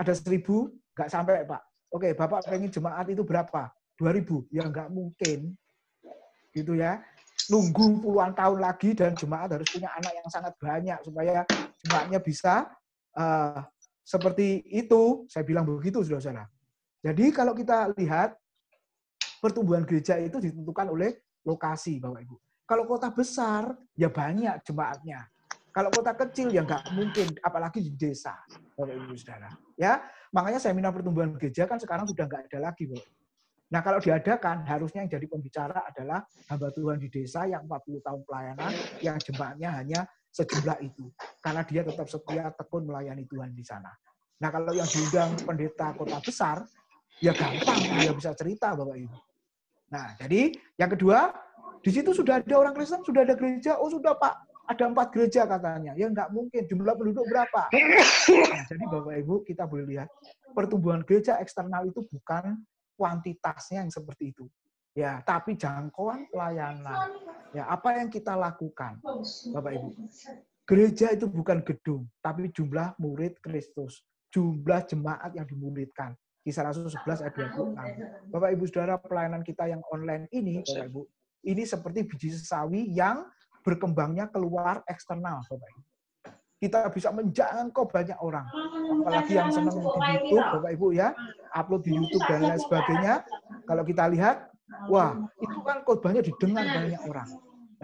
Ada 1.000? Nggak sampai, Pak. Oke, Bapak pengen jemaat itu berapa? 2.000? Ya nggak mungkin. Gitu ya. Nunggu puluhan tahun lagi dan jemaat harus punya anak yang sangat banyak supaya jemaatnya bisa seperti itu, saya bilang begitu, saudara-saudara. Jadi kalau kita lihat pertumbuhan gereja itu ditentukan oleh lokasi, Bapak Ibu. Kalau kota besar, ya banyak jemaatnya. Kalau kota kecil, ya nggak mungkin, apalagi di desa, Bapak Ibu, saudara. Ya, makanya seminar pertumbuhan gereja kan sekarang sudah nggak ada lagi, Bapak. Nah, kalau diadakan, harusnya yang jadi pembicara adalah hamba Tuhan di desa yang 40 tahun pelayanan, yang jemaatnya hanya sejumlah itu. Karena dia tetap setia, tekun melayani Tuhan di sana. Nah, kalau yang diundang pendeta kota besar, ya gampang, dia bisa cerita, Bapak Ibu. Nah, jadi yang kedua, di situ sudah ada orang Kristen, sudah ada gereja, oh sudah Pak, ada 4 gereja katanya. Ya nggak mungkin, jumlah penduduk berapa? Nah, jadi Bapak Ibu, kita boleh lihat, pertumbuhan gereja eksternal itu bukan kuantitasnya yang seperti itu. Ya, tapi jangkauan pelayanan. Ya, apa yang kita lakukan, Bapak Ibu? Gereja itu bukan gedung, tapi jumlah murid Kristus, jumlah jemaat yang dimuridkan. Kisah Rasul 11 ayat 26. Bapak Ibu Saudara, pelayanan kita yang online ini, Bapak Ibu, ini seperti biji sesawi yang berkembangnya keluar eksternal, Bapak Ibu. Kita bisa menjangkau banyak orang. Apalagi yang senang di YouTube, Bapak Ibu ya, upload di YouTube dan lain sebagainya. Kalau kita lihat, wah, itu kan khotbahnya didengar banyak orang.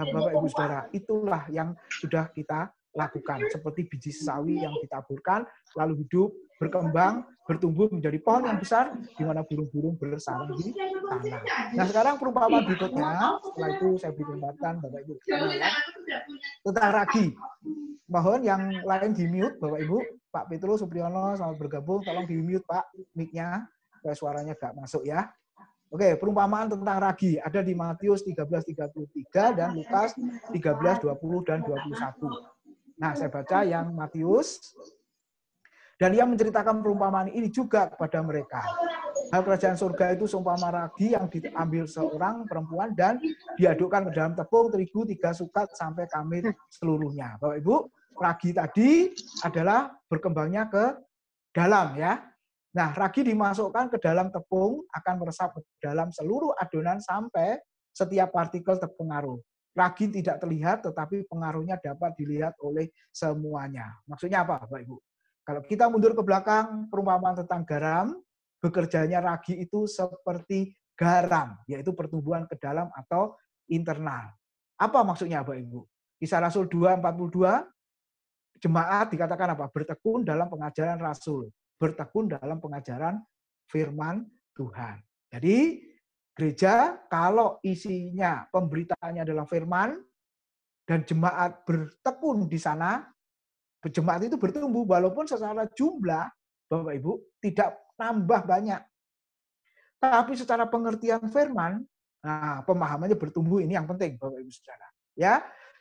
Nah, Bapak Ibu Saudara, itulah yang sudah kita lakukan. Seperti biji sesawi yang ditaburkan, lalu hidup, berkembang, bertumbuh menjadi pohon yang besar, di mana burung-burung bersarang di tanah. Nah, sekarang perumpamaan berikutnya, setelah itu saya beri kesempatan Bapak Ibu tentang ragi. Mohon yang lain di-mute, Bapak Ibu. Pak Petrus Supriyono, selamat bergabung. Tolong di-mute, Pak, mic-nya, supaya suaranya nggak masuk ya. Oke, perumpamaan tentang ragi ada di Matius 13:33 dan Lukas 13:20 dan 21. Nah, saya baca yang Matius. Dan ia menceritakan perumpamaan ini juga kepada mereka. Hal kerajaan surga itu seumpama ragi yang diambil seorang perempuan dan diadukkan ke dalam tepung terigu 3 sukat sampai kamit seluruhnya. Bapak Ibu, ragi tadi adalah berkembangnya ke dalam ya. Nah, ragi dimasukkan ke dalam tepung akan meresap ke dalam seluruh adonan sampai setiap partikel terpengaruh. Ragi tidak terlihat tetapi pengaruhnya dapat dilihat oleh semuanya. Maksudnya apa, Bapak Ibu? Kalau kita mundur ke belakang, perumpamaan tentang garam, bekerjanya ragi itu seperti garam, yaitu pertumbuhan ke dalam atau internal. Apa maksudnya, Bapak Ibu? Kisah Rasul 2:42, jemaat dikatakan apa? Bertekun dalam pengajaran Rasul, bertekun dalam pengajaran firman Tuhan. Jadi gereja kalau isinya pemberitaannya adalah firman dan jemaat bertekun di sana, jemaat itu bertumbuh walaupun secara jumlah Bapak Ibu tidak nambah banyak. Tapi secara pengertian firman, nah pemahamannya bertumbuh, ini yang penting Bapak Ibu Saudara. Ya.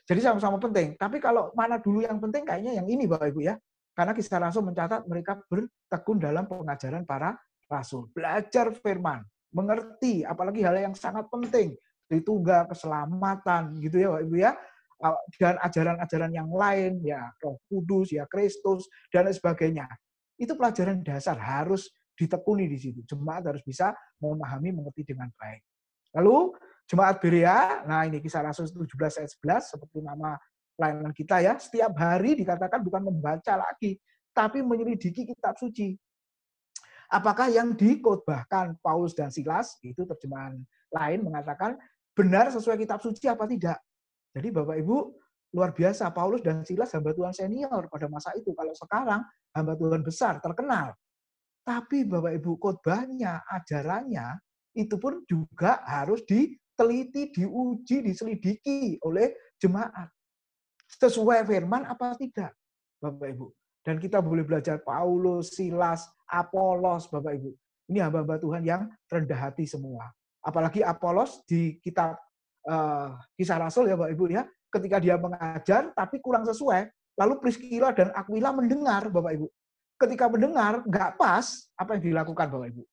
Jadi sama-sama penting. Tapi kalau mana dulu yang penting kayaknya yang ini Bapak Ibu ya. Karena Kisah Rasul mencatat mereka bertekun dalam pengajaran para rasul. Belajar firman, mengerti apalagi hal yang sangat penting, tritunggal, keselamatan gitu ya Bapak Ibu ya. Dan ajaran-ajaran yang lain ya, Roh Kudus, ya Kristus dan lain sebagainya. Itu pelajaran dasar harus ditekuni di situ. Jemaat harus bisa memahami, mengerti dengan baik. Lalu Jemaat Berea, nah ini Kisah Rasul 17 ayat 11 seperti nama pelayanan kita ya, setiap hari dikatakan bukan membaca lagi, tapi menyelidiki kitab suci. Apakah yang dikhotbahkan Paulus dan Silas, itu terjemahan lain mengatakan benar sesuai kitab suci apa tidak. Jadi Bapak Ibu, luar biasa Paulus dan Silas hamba Tuhan senior pada masa itu. Kalau sekarang hamba Tuhan besar, terkenal. Tapi Bapak Ibu, khotbahnya, ajarannya, itu pun juga harus diteliti, diuji, diselidiki oleh jemaat. Sesuai firman apa tidak, Bapak Ibu. Dan kita boleh belajar Paulus, Silas, Apolos, Bapak Ibu. Ini hamba-hamba Tuhan yang rendah hati semua. Apalagi Apolos di kitab Kisah Rasul ya Bapak Ibu ya. Ketika dia mengajar tapi kurang sesuai, lalu Priscilla dan Aquila mendengar Bapak Ibu. Ketika mendengar nggak pas, apa yang dilakukan Bapak Ibu?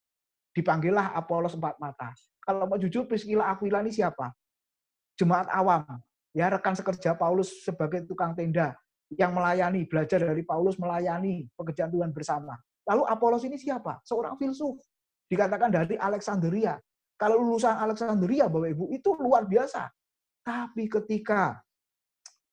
Dipanggillah Apolos 4 mata. Kalau mau jujur, Priscilla Aquila ini siapa? Jemaat awam. Ya, rekan sekerja Paulus sebagai tukang tenda yang melayani, belajar dari Paulus melayani pekerjaan Tuhan bersama. Lalu Apolos ini siapa? Seorang filsuf. Dikatakan dari Alexandria. Kalau lulusan Alexandria, Bapak Ibu, itu luar biasa. Tapi ketika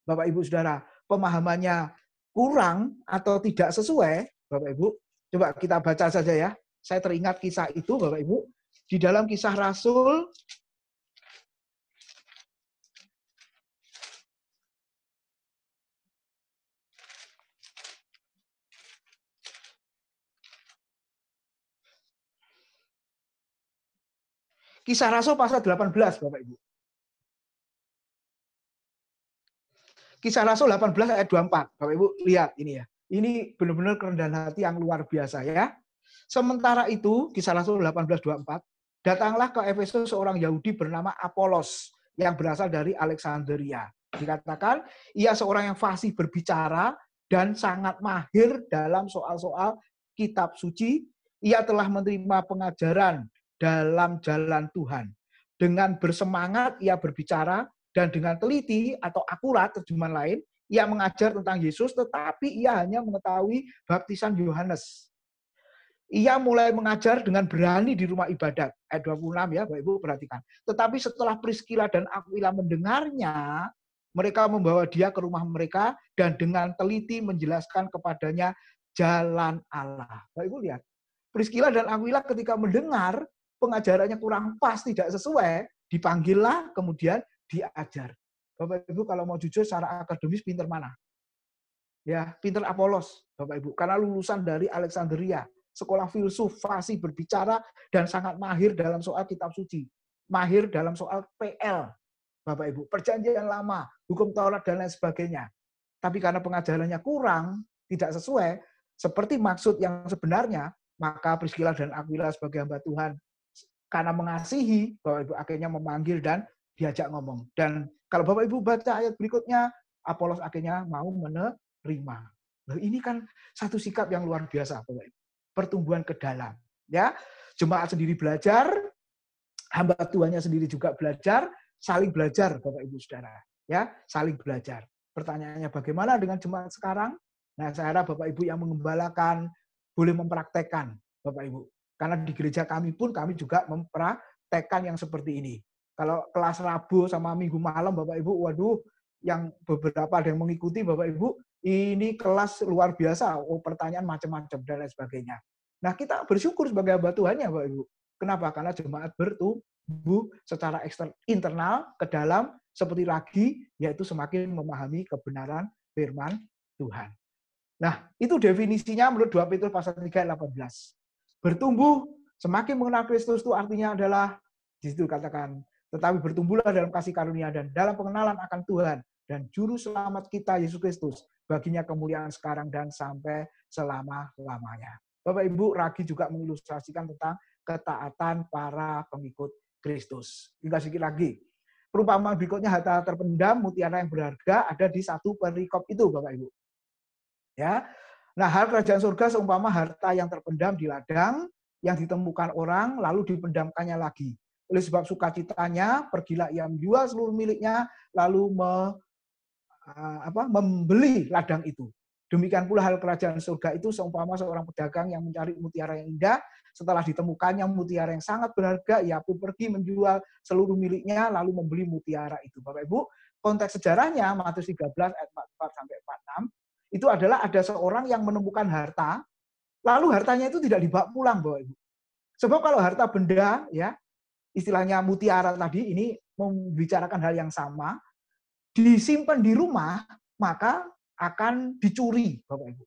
Bapak Ibu Saudara pemahamannya kurang atau tidak sesuai, Bapak Ibu, coba kita baca saja ya. Saya teringat kisah itu, Bapak Ibu. Di dalam Kisah Rasul, Kisah Rasul pasal 18, Bapak Ibu. Kisah Rasul 18 ayat 24. Bapak Ibu, lihat ini ya. Ini benar-benar kerendahan hati yang luar biasa ya. Sementara itu, Kisah Rasul 18:24, datanglah ke Efesus seorang Yahudi bernama Apolos yang berasal dari Alexandria. Dikatakan, ia seorang yang fasih berbicara dan sangat mahir dalam soal-soal kitab suci. Ia telah menerima pengajaran dalam jalan Tuhan. Dengan bersemangat ia berbicara dan dengan teliti atau akurat terjemahan lain, ia mengajar tentang Yesus tetapi ia hanya mengetahui baptisan Yohanes. Ia mulai mengajar dengan berani di rumah ibadat. Ayat 26 ya, Bapak Ibu perhatikan. Tetapi setelah Priscilla dan Aquila mendengarnya, mereka membawa dia ke rumah mereka dan dengan teliti menjelaskan kepadanya jalan Allah. Bapak Ibu lihat. Priscilla dan Aquila ketika mendengar pengajarannya kurang pas, tidak sesuai, dipanggillah kemudian diajar. Bapak Ibu kalau mau jujur secara akademis pinter mana? Ya, pinter Apolos, Bapak Ibu, karena lulusan dari Alexandria. Sekolah filsuf, fasih berbicara, dan sangat mahir dalam soal kitab suci. Mahir dalam soal PL, Bapak Ibu. Perjanjian lama, hukum Taurat, dan lain sebagainya. Tapi karena pengajarannya kurang, tidak sesuai, seperti maksud yang sebenarnya, maka Priscilla dan Aquila sebagai hamba Tuhan, karena mengasihi, Bapak Ibu akhirnya memanggil dan diajak ngomong. Dan kalau Bapak Ibu baca ayat berikutnya, Apolos akhirnya mau menerima. Nah, ini kan satu sikap yang luar biasa, Bapak Ibu. Pertumbuhan ke dalam, ya. Jemaat sendiri belajar, hamba Tuhannya sendiri juga belajar, saling belajar, Bapak Ibu Saudara, ya, saling belajar. Pertanyaannya bagaimana dengan jemaat sekarang? Nah, saya harap Bapak Ibu yang mengembalakan boleh mempraktekkan, Bapak Ibu. Karena di gereja kami pun kami juga mempraktekkan yang seperti ini. Kalau kelas Rabu sama Minggu malam, Bapak Ibu, waduh, yang beberapa ada yang mengikuti, Bapak Ibu, ini kelas luar biasa, pertanyaan macam-macam dan lain sebagainya. Nah, kita bersyukur sebagai hamba Tuhannya, Bapak Ibu. Kenapa? Karena jemaat bertumbuh secara internal ke dalam seperti lagi, yaitu semakin memahami kebenaran firman Tuhan. Nah, itu definisinya menurut 2 Petrus pasal 3 ayat 18. Bertumbuh, semakin mengenal Kristus itu artinya adalah, di situ katakan, tetapi bertumbuhlah dalam kasih karunia dan dalam pengenalan akan Tuhan dan Juru Selamat kita, Yesus Kristus. Baginya kemuliaan sekarang dan sampai selama-lamanya. Bapak Ibu, Ragi juga mengilustrasikan tentang ketaatan para pengikut Kristus. Tinggal sedikit lagi. Perumpamaan berikutnya harta terpendam, mutiara yang berharga ada di 1 perikop itu, Bapak Ibu. Ya. Nah, hal kerajaan surga seumpama harta yang terpendam di ladang yang ditemukan orang lalu dipendamkannya lagi. Oleh sebab sukacitanya, pergilah ia menjual seluruh miliknya lalu membeli ladang itu. Demikian pula hal kerajaan surga itu seumpama seorang pedagang yang mencari mutiara yang indah, setelah ditemukannya mutiara yang sangat berharga, ia pun pergi menjual seluruh miliknya lalu membeli mutiara itu. Bapak Ibu, konteks sejarahnya Matius 13 ayat 44 sampai 46 itu adalah ada seorang yang menemukan harta, lalu hartanya itu tidak dibawa pulang, Bapak Ibu. Sebab kalau harta benda, ya istilahnya mutiara tadi ini membicarakan hal yang sama, disimpan di rumah, maka akan dicuri, Bapak Ibu.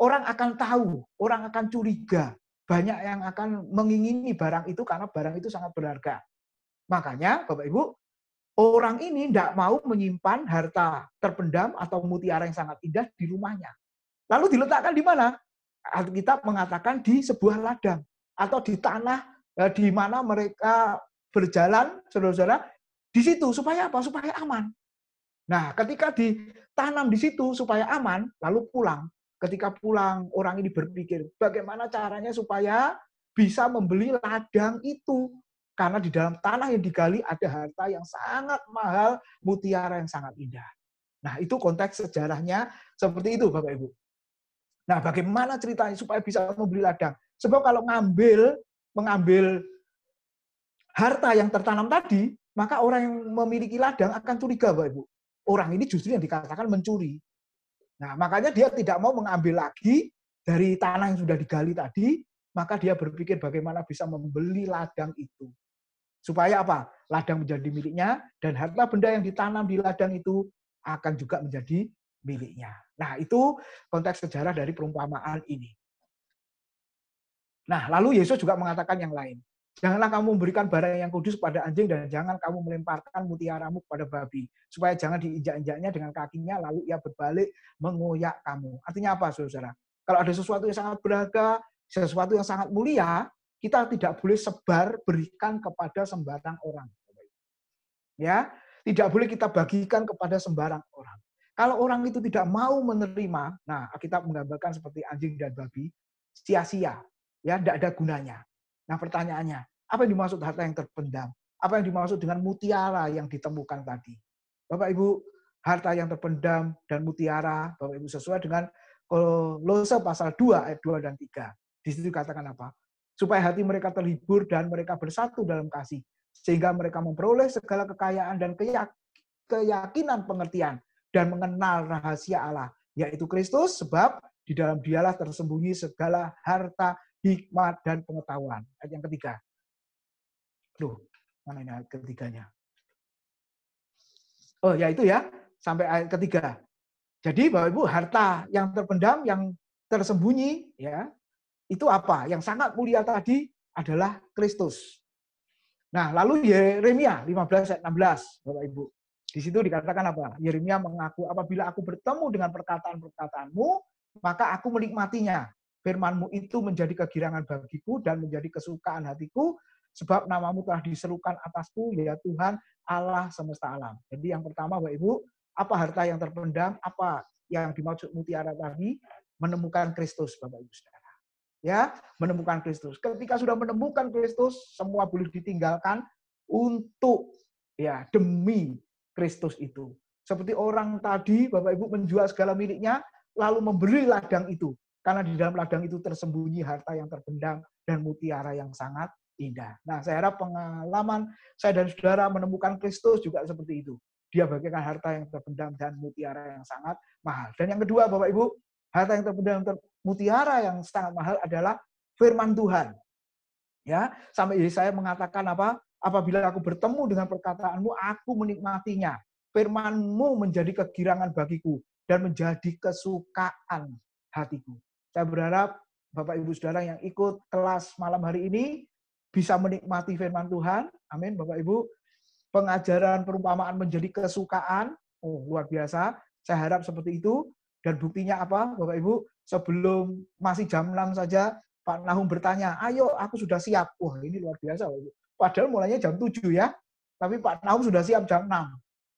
Orang akan tahu, orang akan curiga, banyak yang akan mengingini barang itu karena barang itu sangat berharga. Makanya, Bapak Ibu, orang ini tidak mau menyimpan harta terpendam atau mutiara yang sangat indah di rumahnya. Lalu diletakkan di mana? Alkitab mengatakan di sebuah ladang atau di tanah di mana mereka berjalan, saudara-saudara, di situ supaya apa? Supaya aman. Nah, ketika ditanam di situ supaya aman, lalu pulang. Ketika pulang, orang ini berpikir, bagaimana caranya supaya bisa membeli ladang itu? Karena di dalam tanah yang digali ada harta yang sangat mahal, mutiara yang sangat indah. Nah, itu konteks sejarahnya seperti itu, Bapak Ibu. Nah, bagaimana ceritanya supaya bisa membeli ladang? Sebab kalau mengambil harta yang tertanam tadi, maka orang yang memiliki ladang akan curiga, Bapak Ibu. Orang ini justru yang dikatakan mencuri. Nah, makanya dia tidak mau mengambil lagi dari tanah yang sudah digali tadi, maka dia berpikir bagaimana bisa membeli ladang itu. Supaya apa? Ladang menjadi miliknya, dan harta benda yang ditanam di ladang itu akan juga menjadi miliknya. Nah, itu konteks sejarah dari perumpamaan ini. Nah, lalu Yesus juga mengatakan yang lain. Janganlah kamu memberikan barang yang kudus pada anjing dan jangan kamu melemparkan mutiaramu kepada babi. Supaya jangan diinjak-injaknya dengan kakinya lalu ia berbalik mengoyak kamu. Artinya apa, saudara? Kalau ada sesuatu yang sangat berharga, sesuatu yang sangat mulia, kita tidak boleh sebar berikan kepada sembarang orang. Ya, tidak boleh kita bagikan kepada sembarang orang. Kalau orang itu tidak mau menerima, nah Alkitab menggambarkan seperti anjing dan babi, sia-sia, ya tidak ada gunanya. Nah pertanyaannya, apa yang dimaksud harta yang terpendam? Apa yang dimaksud dengan mutiara yang ditemukan tadi? Bapak Ibu, harta yang terpendam dan mutiara, Bapak Ibu sesuai dengan Kolose pasal 2 ayat 2 dan 3. Di situ dikatakan apa? Supaya hati mereka terhibur dan mereka bersatu dalam kasih, sehingga mereka memperoleh segala kekayaan dan keyakinan pengertian dan mengenal rahasia Allah, yaitu Kristus, sebab di dalam dialah tersembunyi segala harta, hikmat, dan pengetahuan. Ayat yang ketiga. Loh, mana ini ayat ketiganya? Oh ya itu ya, sampai ayat ketiga. Jadi Bapak Ibu, harta yang terpendam, yang tersembunyi, ya itu apa? Yang sangat mulia tadi adalah Kristus. Nah, lalu Yeremia 15 ayat 16, Bapak Ibu. Di situ dikatakan apa? Yeremia mengaku, apabila aku bertemu dengan perkataan-perkataanmu, maka aku menikmatinya. Firman-Mu itu menjadi kegirangan bagiku dan menjadi kesukaan hatiku, sebab namamu telah diserukan atasku, ya Tuhan Allah semesta alam. Jadi yang pertama, Bapak Ibu, apa harta yang terpendam, apa yang dimaksud mutiara tadi? Menemukan Kristus, Bapak Ibu Saudara. Ya, menemukan Kristus. Ketika sudah menemukan Kristus, semua boleh ditinggalkan untuk ya demi Kristus itu. Seperti orang tadi, Bapak Ibu menjual segala miliknya, lalu membeli ladang itu. Karena di dalam ladang itu tersembunyi harta yang terpendam dan mutiara yang sangat indah. Nah, saya harap pengalaman saya dan saudara menemukan Kristus juga seperti itu. Dia bagaikan harta yang terpendam dan mutiara yang sangat mahal. Dan yang kedua, Bapak Ibu, harta yang terpendam mutiara yang sangat mahal adalah firman Tuhan. Ya, sampai Yesaya mengatakan apa? Apabila aku bertemu dengan perkataanmu, aku menikmatinya. Firman-Mu menjadi kegirangan bagiku dan menjadi kesukaan hatiku. Saya berharap Bapak Ibu Saudara yang ikut kelas malam hari ini bisa menikmati firman Tuhan. Amin, Bapak Ibu. Pengajaran perumpamaan menjadi kesukaan. Oh, luar biasa. Saya harap seperti itu. Dan buktinya apa, Bapak Ibu? Sebelum masih jam 6 saja, Pak Nahum bertanya, ayo aku sudah siap. Wah, ini luar biasa, Bapak Ibu. Padahal mulainya jam 7 ya. Tapi Pak Nahum sudah siap jam 6.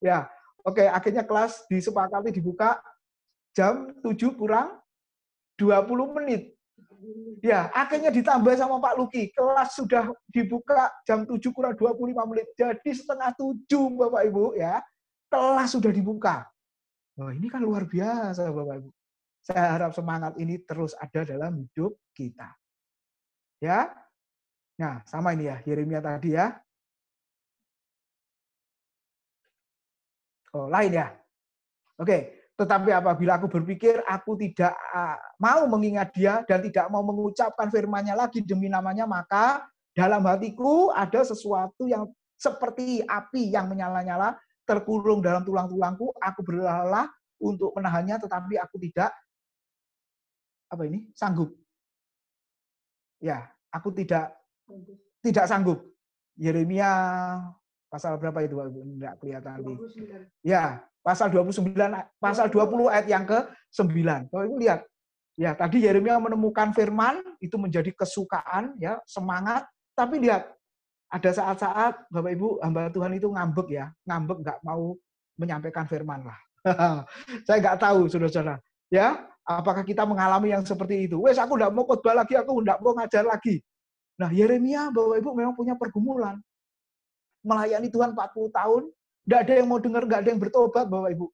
Ya, oke, akhirnya kelas disepakati dibuka jam 7 kurang 20 menit. Ya, akhirnya ditambah sama Pak Luki. Kelas sudah dibuka jam 7 kurang 25 menit. Jadi setengah 7, Bapak Ibu, ya. Kelas sudah dibuka. Wah, ini kan luar biasa, Bapak Ibu. Saya harap semangat ini terus ada dalam hidup kita. Ya. Nah, sama ini ya, Yeremia tadi ya. Oh, lain ya. Oke, tetapi apabila aku berpikir aku tidak mau mengingat dia dan tidak mau mengucapkan firman-Nya lagi demi namanya, maka dalam hatiku ada sesuatu yang seperti api yang menyala-nyala terkurung dalam tulang-tulangku. Aku berlelah untuk menahannya, tetapi aku tidak sanggup. Ya, aku tidak sanggup. Yeremia pasal berapa itu? Enggak kelihatan. Ya, pasal 29, pasal 20 ayat yang ke-9. Bapak Ibu lihat. Ya, tadi Yeremia menemukan firman itu menjadi kesukaan, ya, semangat. Tapi lihat, ada saat-saat Bapak Ibu hamba Tuhan itu ngambek ya, ngambek nggak mau menyampaikan firman lah. Saya nggak tahu, saudara-saudara. Ya, apakah kita mengalami yang seperti itu? Wes, aku nggak mau khotbah lagi, aku nggak mau ngajar lagi. Nah, Yeremia, Bapak Ibu memang punya pergumulan. Melayani Tuhan 40 tahun, nggak ada yang mau dengar, nggak ada yang bertobat, Bapak Ibu.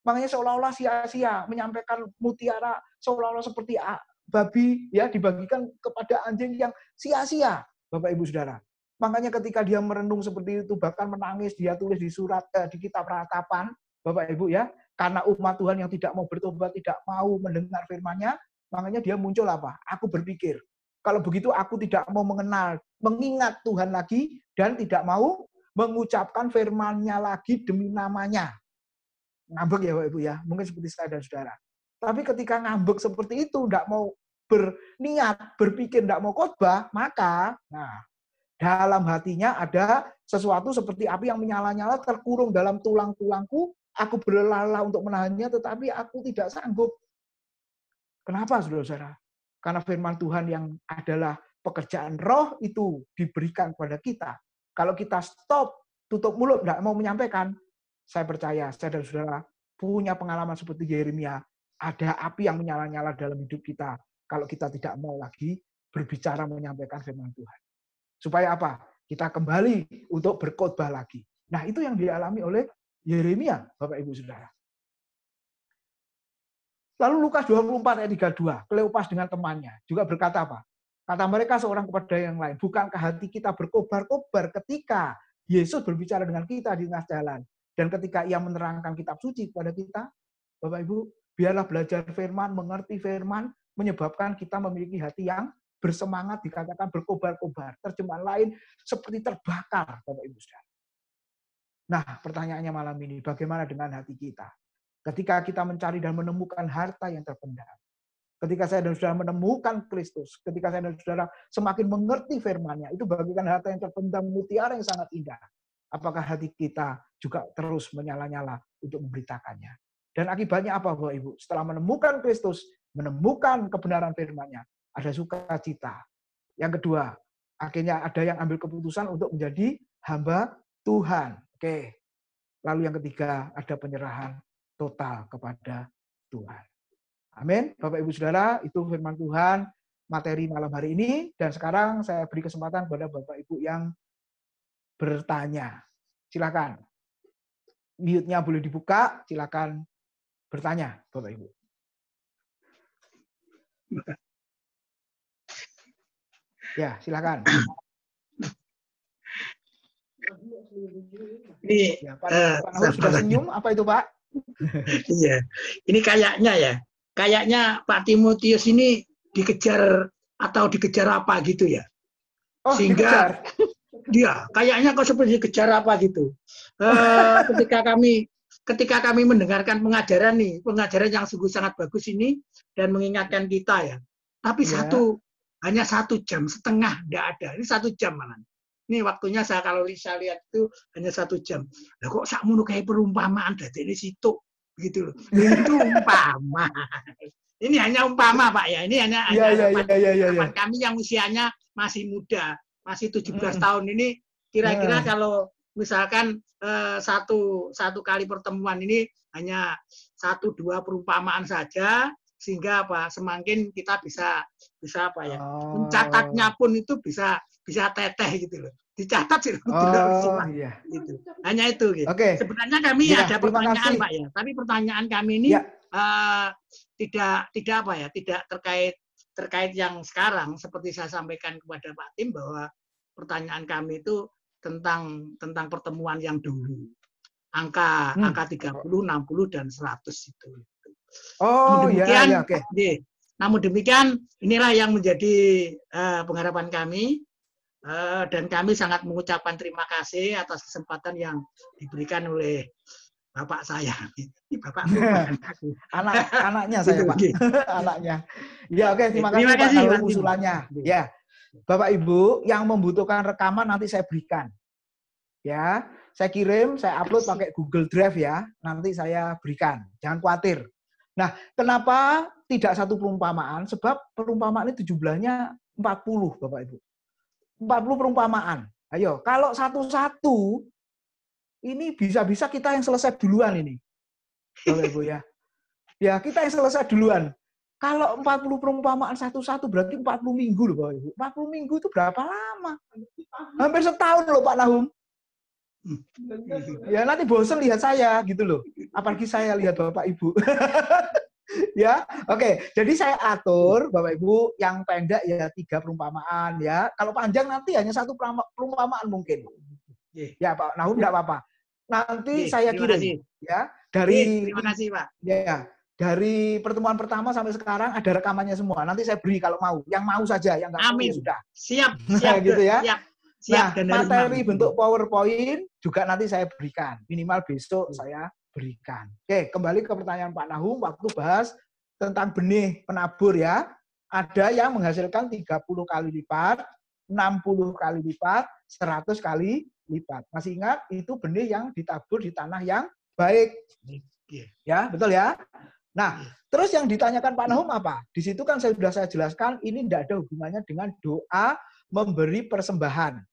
Makanya seolah-olah sia-sia menyampaikan mutiara, seolah-olah seperti babi ya dibagikan kepada anjing yang sia-sia, Bapak Ibu Saudara. Makanya ketika dia merenung seperti itu, bahkan menangis, dia tulis di surat di kitab ratapan, Bapak Ibu ya, karena umat Tuhan yang tidak mau bertobat, tidak mau mendengar firman-Nya, makanya dia muncul apa? Aku berpikir, kalau begitu aku tidak mau mengingat Tuhan lagi, dan tidak mau mengucapkan firman-Nya lagi demi namanya. Ngambek ya Bapak Ibu ya, mungkin seperti saya dan saudara. Tapi ketika ngambek seperti itu, tidak mau berniat, berpikir, tidak mau khotbah, maka dalam hatinya ada sesuatu seperti api yang menyala-nyala terkurung dalam tulang-tulangku. Aku berlelah untuk menahannya, tetapi aku tidak sanggup. Kenapa, saudara-saudara? Karena firman Tuhan yang adalah pekerjaan roh itu diberikan kepada kita. Kalau kita stop, tutup mulut, tidak mau menyampaikan, saya percaya, saya dan saudara punya pengalaman seperti Yeremia. Ada api yang menyala-nyala dalam hidup kita. Kalau kita tidak mau lagi berbicara menyampaikan firman Tuhan. Supaya apa? Kita kembali untuk berkhotbah lagi. Nah, itu yang dialami oleh Yeremia, Bapak Ibu Saudara. Lalu Lukas 24 ayat 32, Kleopas dengan temannya juga berkata apa? Kata mereka seorang kepada yang lain, bukankah hati kita berkobar-kobar ketika Yesus berbicara dengan kita di tengah jalan? Dan ketika ia menerangkan kitab suci kepada kita, Bapak Ibu, biarlah belajar firman, mengerti firman, menyebabkan kita memiliki hati yang bersemangat, dikatakan berkobar-kobar. Terjemahan lain seperti terbakar, Bapak Ibu Saudara. Nah, pertanyaannya malam ini, bagaimana dengan hati kita? Ketika kita mencari dan menemukan harta yang terpendam. Ketika saya dan saudara menemukan Kristus, ketika saya dan saudara semakin mengerti firman-Nya, itu bagikan harta yang terpendam, mutiara yang sangat indah. Apakah hati kita juga terus menyala-nyala untuk memberitakannya? Dan akibatnya apa, Bapak Ibu? Setelah menemukan Kristus, menemukan kebenaran firman-Nya, ada sukacita. Yang kedua, akhirnya ada yang ambil keputusan untuk menjadi hamba Tuhan. Oke. Lalu yang ketiga, ada penyerahan total kepada Tuhan. Amin. Bapak Ibu Saudara, itu firman Tuhan materi malam hari ini. Dan sekarang saya beri kesempatan kepada Bapak Ibu yang bertanya. Silakan. Mute-nya boleh dibuka, silakan bertanya, Bapak Ibu. Ya, silakan. Ini ya, Pak Nahum sudah senyum, apa itu Pak? Iya, ini kayaknya Pak Timotius ini dikejar atau dikejar apa gitu ya? Oh, sehingga dia kayaknya kok seperti dikejar apa gitu. Ketika kami ketika kami mendengarkan pengajaran yang sungguh sangat bagus ini dan mengingatkan kita ya. Tapi hanya 1,5 jam, enggak ada. Ini 1 jam malah. Ini waktunya kalau saya lihat itu hanya 1 jam. Lah kok sakmono kayak perumpamaan dadene situ gitu loh. Itu umpama. Ini hanya umpama Pak ya. Ini hanya harapan kami yang usianya masih muda, masih 17 tahun ini. Kira-kira kalau misalkan satu kali pertemuan ini hanya 1-2 perumpamaan saja, sehingga semakin kita bisa mencatatnya pun itu bisa teteh gitu loh. Dicatat sih gitu. Hanya itu gitu. Sebenarnya kami ada pertanyaan Pak ya, tapi pertanyaan kami ini tidak terkait yang sekarang, seperti saya sampaikan kepada Pak Tim bahwa pertanyaan kami itu tentang pertemuan yang dulu. Angka 30, 60 dan 100 itu. Namun demikian inilah yang menjadi pengharapan kami, dan kami sangat mengucapkan terima kasih atas kesempatan yang diberikan oleh bapak saya. Ini bapak anaknya saya Pak. Anaknya. Ya terima kasih Pak usulannya. Ya. Bapak Ibu yang membutuhkan rekaman nanti saya berikan. Ya, saya kirim, saya upload pakai Google Drive ya. Nanti saya berikan. Jangan khawatir. Nah, kenapa tidak satu perumpamaan? Sebab perumpamaan itu jumlahnya 40, Bapak Ibu. 40 perumpamaan. Ayo, kalau satu-satu ini bisa-bisa kita yang selesai duluan ini. Bapak Ibu ya. Ya, kita yang selesai duluan. Kalau 40 perumpamaan satu-satu berarti 40 minggu loh Bapak Ibu. 40 minggu itu berapa lama? Hampir setahun loh Pak Nahum. Ya nanti bosan lihat saya gitu loh. Apalagi saya lihat Bapak Ibu. Ya, oke. Jadi saya atur Bapak Ibu yang pendek ya 3 perumpamaan ya. Kalau panjang nanti hanya 1 perumpamaan mungkin. Ya Pak Nahum enggak apa-apa. Nanti saya kirim ya dari terima kasih Pak. Ya. Dari pertemuan pertama sampai sekarang ada rekamannya semua. Nanti saya beri kalau mau. Yang mau saja, yang nggak mau ya sudah. Siap gitu ya. Siap. Nah, materi bentuk PowerPoint juga nanti saya berikan. Minimal besok saya berikan. Oke, kembali ke pertanyaan Pak Nahum. Waktu bahas tentang benih penabur ya. Ada yang menghasilkan 30 kali lipat, 60 kali lipat, 100 kali lipat. Masih ingat? Itu benih yang ditabur di tanah yang baik. Ya, betul ya? Nah, terus yang ditanyakan Pak Nahum apa? Di situ kan sudah saya jelaskan, ini tidak ada hubungannya dengan doa memberi persembahan.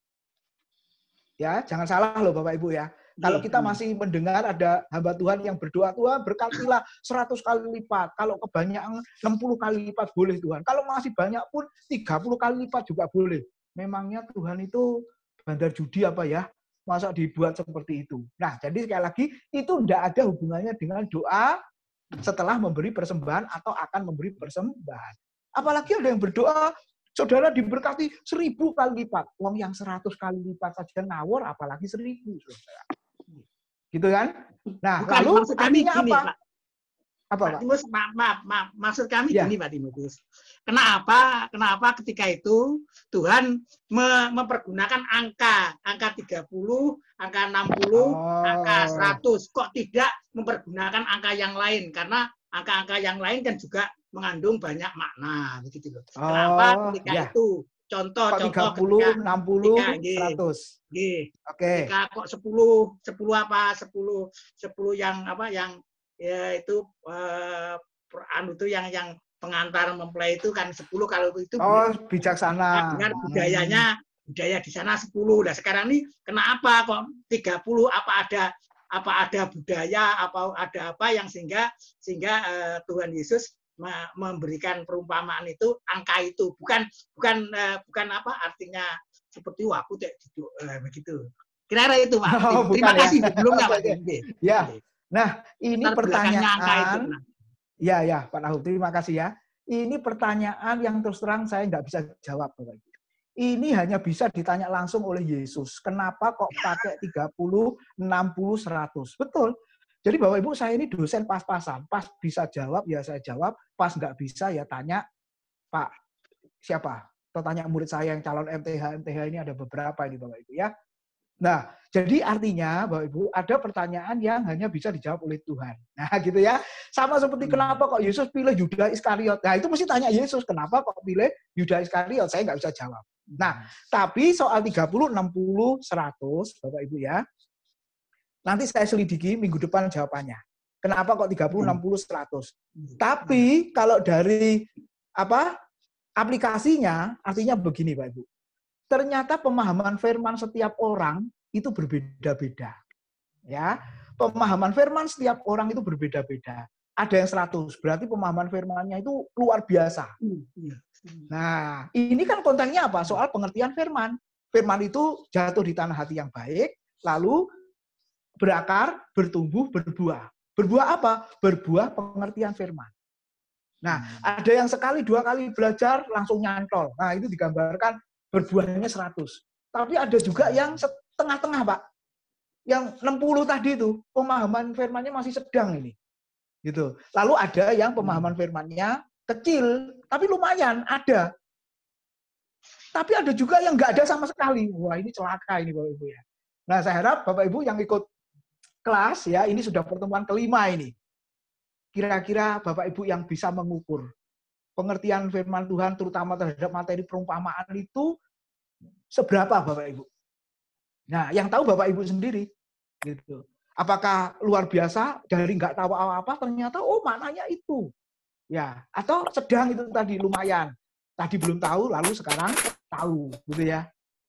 Ya, jangan salah loh Bapak Ibu ya. Kalau kita masih mendengar ada hamba Tuhan yang berdoa, Tuhan berkatilah 100 kali lipat. Kalau kebanyakan 60 kali lipat boleh Tuhan. Kalau masih banyak pun 30 kali lipat juga boleh. Memangnya Tuhan itu bandar judi apa ya? Masa dibuat seperti itu? Nah, jadi sekali lagi, itu tidak ada hubungannya dengan doa setelah memberi persembahan atau akan memberi persembahan. Apalagi ada yang berdoa, saudara diberkati 1000 kali lipat. Uang yang 100 kali lipat saja ngawur, apalagi 1000. Saudara. Gitu kan? Nah, bukan, lalu maksud kami gini, apa? Pak. Apa, Pak Timus, maaf. Maksud kami gini, Pak Timotius. Kenapa ketika itu Tuhan mempergunakan angka 30, angka 60, angka 100, kok tidak mempergunakan angka yang lain? Karena angka-angka yang lain kan juga mengandung banyak makna, begitu loh. Kenapa ketika itu? Contoh 30, 60, 100. Oke. Ketika kok 10 yang apa yang ya itu itu yang pengantar mempelai itu kan 10 kalau itu bijaksana. Dengan budaya di sana 10. Nah, sekarang ini kenapa kok 30? Apa ada budaya, apa ada apa yang sehingga Tuhan Yesus memberikan perumpamaan itu angka itu bukan apa artinya seperti aku begitu. Kira-kira itu Pak. Terima kasih belum Pak. Ya. Nah, ini pertanyaan. Ya, Pak Nahum, terima kasih ya. Ini pertanyaan yang terus terang saya nggak bisa jawab, Bapak Ibu. Ini hanya bisa ditanya langsung oleh Yesus. Kenapa kok pakai 30, 60, 100? Betul. Jadi Bapak Ibu, saya ini dosen pas-pasan. Pas bisa jawab, ya saya jawab. Pas nggak bisa, ya tanya, Pak, siapa? Atau tanya murid saya yang calon MTH ini ada beberapa ini Bapak Ibu ya. Nah, jadi artinya Bapak Ibu ada pertanyaan yang hanya bisa dijawab oleh Tuhan. Nah, gitu ya. Sama seperti kenapa kok Yesus pilih Yudas Iskariot. Nah, itu mesti tanya Yesus, kenapa kok pilih Yudas Iskariot? Saya nggak bisa jawab. Nah, tapi soal 30, 60, 100, Bapak Ibu ya, nanti saya selidiki minggu depan jawabannya. Kenapa kok 30, 60, 100? Tapi kalau dari aplikasinya, artinya begini Pak Ibu. Ternyata pemahaman firman setiap orang itu berbeda-beda. Ya, pemahaman firman setiap orang itu berbeda-beda. Ada yang 100, berarti pemahaman firmannya itu luar biasa. Nah, ini kan kontennya apa? Soal pengertian firman. Firman itu jatuh di tanah hati yang baik, lalu berakar, bertumbuh, berbuah. Berbuah apa? Berbuah pengertian firman. Nah, ada yang sekali, dua kali belajar langsung nyantol. Nah, itu digambarkan berbuahnya 100. Tapi ada juga yang setengah-tengah, Pak. Yang 60 tadi itu, pemahaman firmannya masih sedang ini. Gitu. Lalu ada yang pemahaman firmannya kecil, tapi lumayan, ada. Tapi ada juga yang nggak ada sama sekali. Wah, ini celaka ini Bapak Ibu ya. Nah, saya harap Bapak Ibu yang ikut kelas ya, ini sudah pertemuan kelima ini. Kira-kira Bapak Ibu yang bisa mengukur pengertian firman Tuhan terutama terhadap materi perumpamaan itu seberapa Bapak Ibu? Nah, yang tahu Bapak Ibu sendiri. Gitu. Apakah luar biasa dari nggak tahu apa-apa ternyata maknanya itu. Ya, atau sedang itu tadi lumayan. Tadi belum tahu lalu sekarang tahu gitu ya.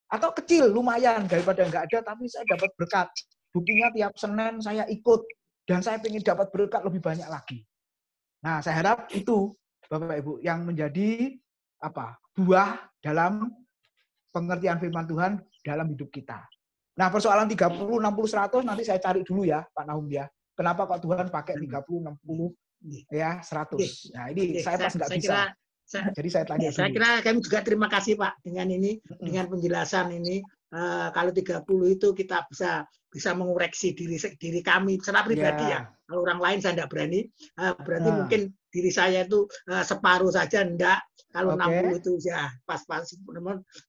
Atau kecil lumayan daripada nggak ada tapi saya dapat berkat. Buktinya tiap Senin saya ikut dan saya ingin dapat berkat lebih banyak lagi. Nah, saya harap itu Bapak Ibu yang menjadi buah dalam pengertian firman Tuhan dalam hidup kita. Nah, persoalan 30, 60, 100 nanti saya cari dulu ya, Pak Nahum ya. Kenapa kok Tuhan pakai 30, 60 ya, 100. Nah, ini saya pas nggak bisa. Jadi saya tanya dulu. Saya kira kami juga terima kasih Pak dengan ini, dengan penjelasan ini. Kalau 30 itu kita bisa mengoreksi diri kami secara pribadi ya. Kalau orang lain saya tidak berani. Berarti mungkin diri saya itu separuh saja enggak. Kalau 60 itu ya pas-pas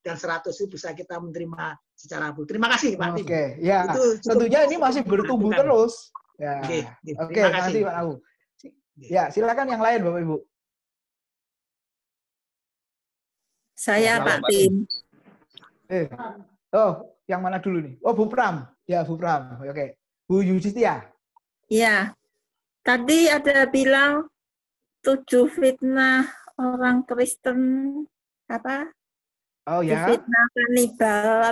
dan 100 itu bisa kita menerima secara full. Terima kasih Pak. Oke, ya. Tentunya ini masih bertumbuh terus. Ya. Oke, terima kasih Pak Nahum. Ya, silakan yang lain Bapak Ibu. Saya Pak Tim. Yang mana dulu nih? Oh, Bu Pram. Ya, Bu Pram. Oke. Bu Yudhistia. Iya. Tadi ada bilang 7 fitnah orang Kristen Oh ya. Fitnah kanibal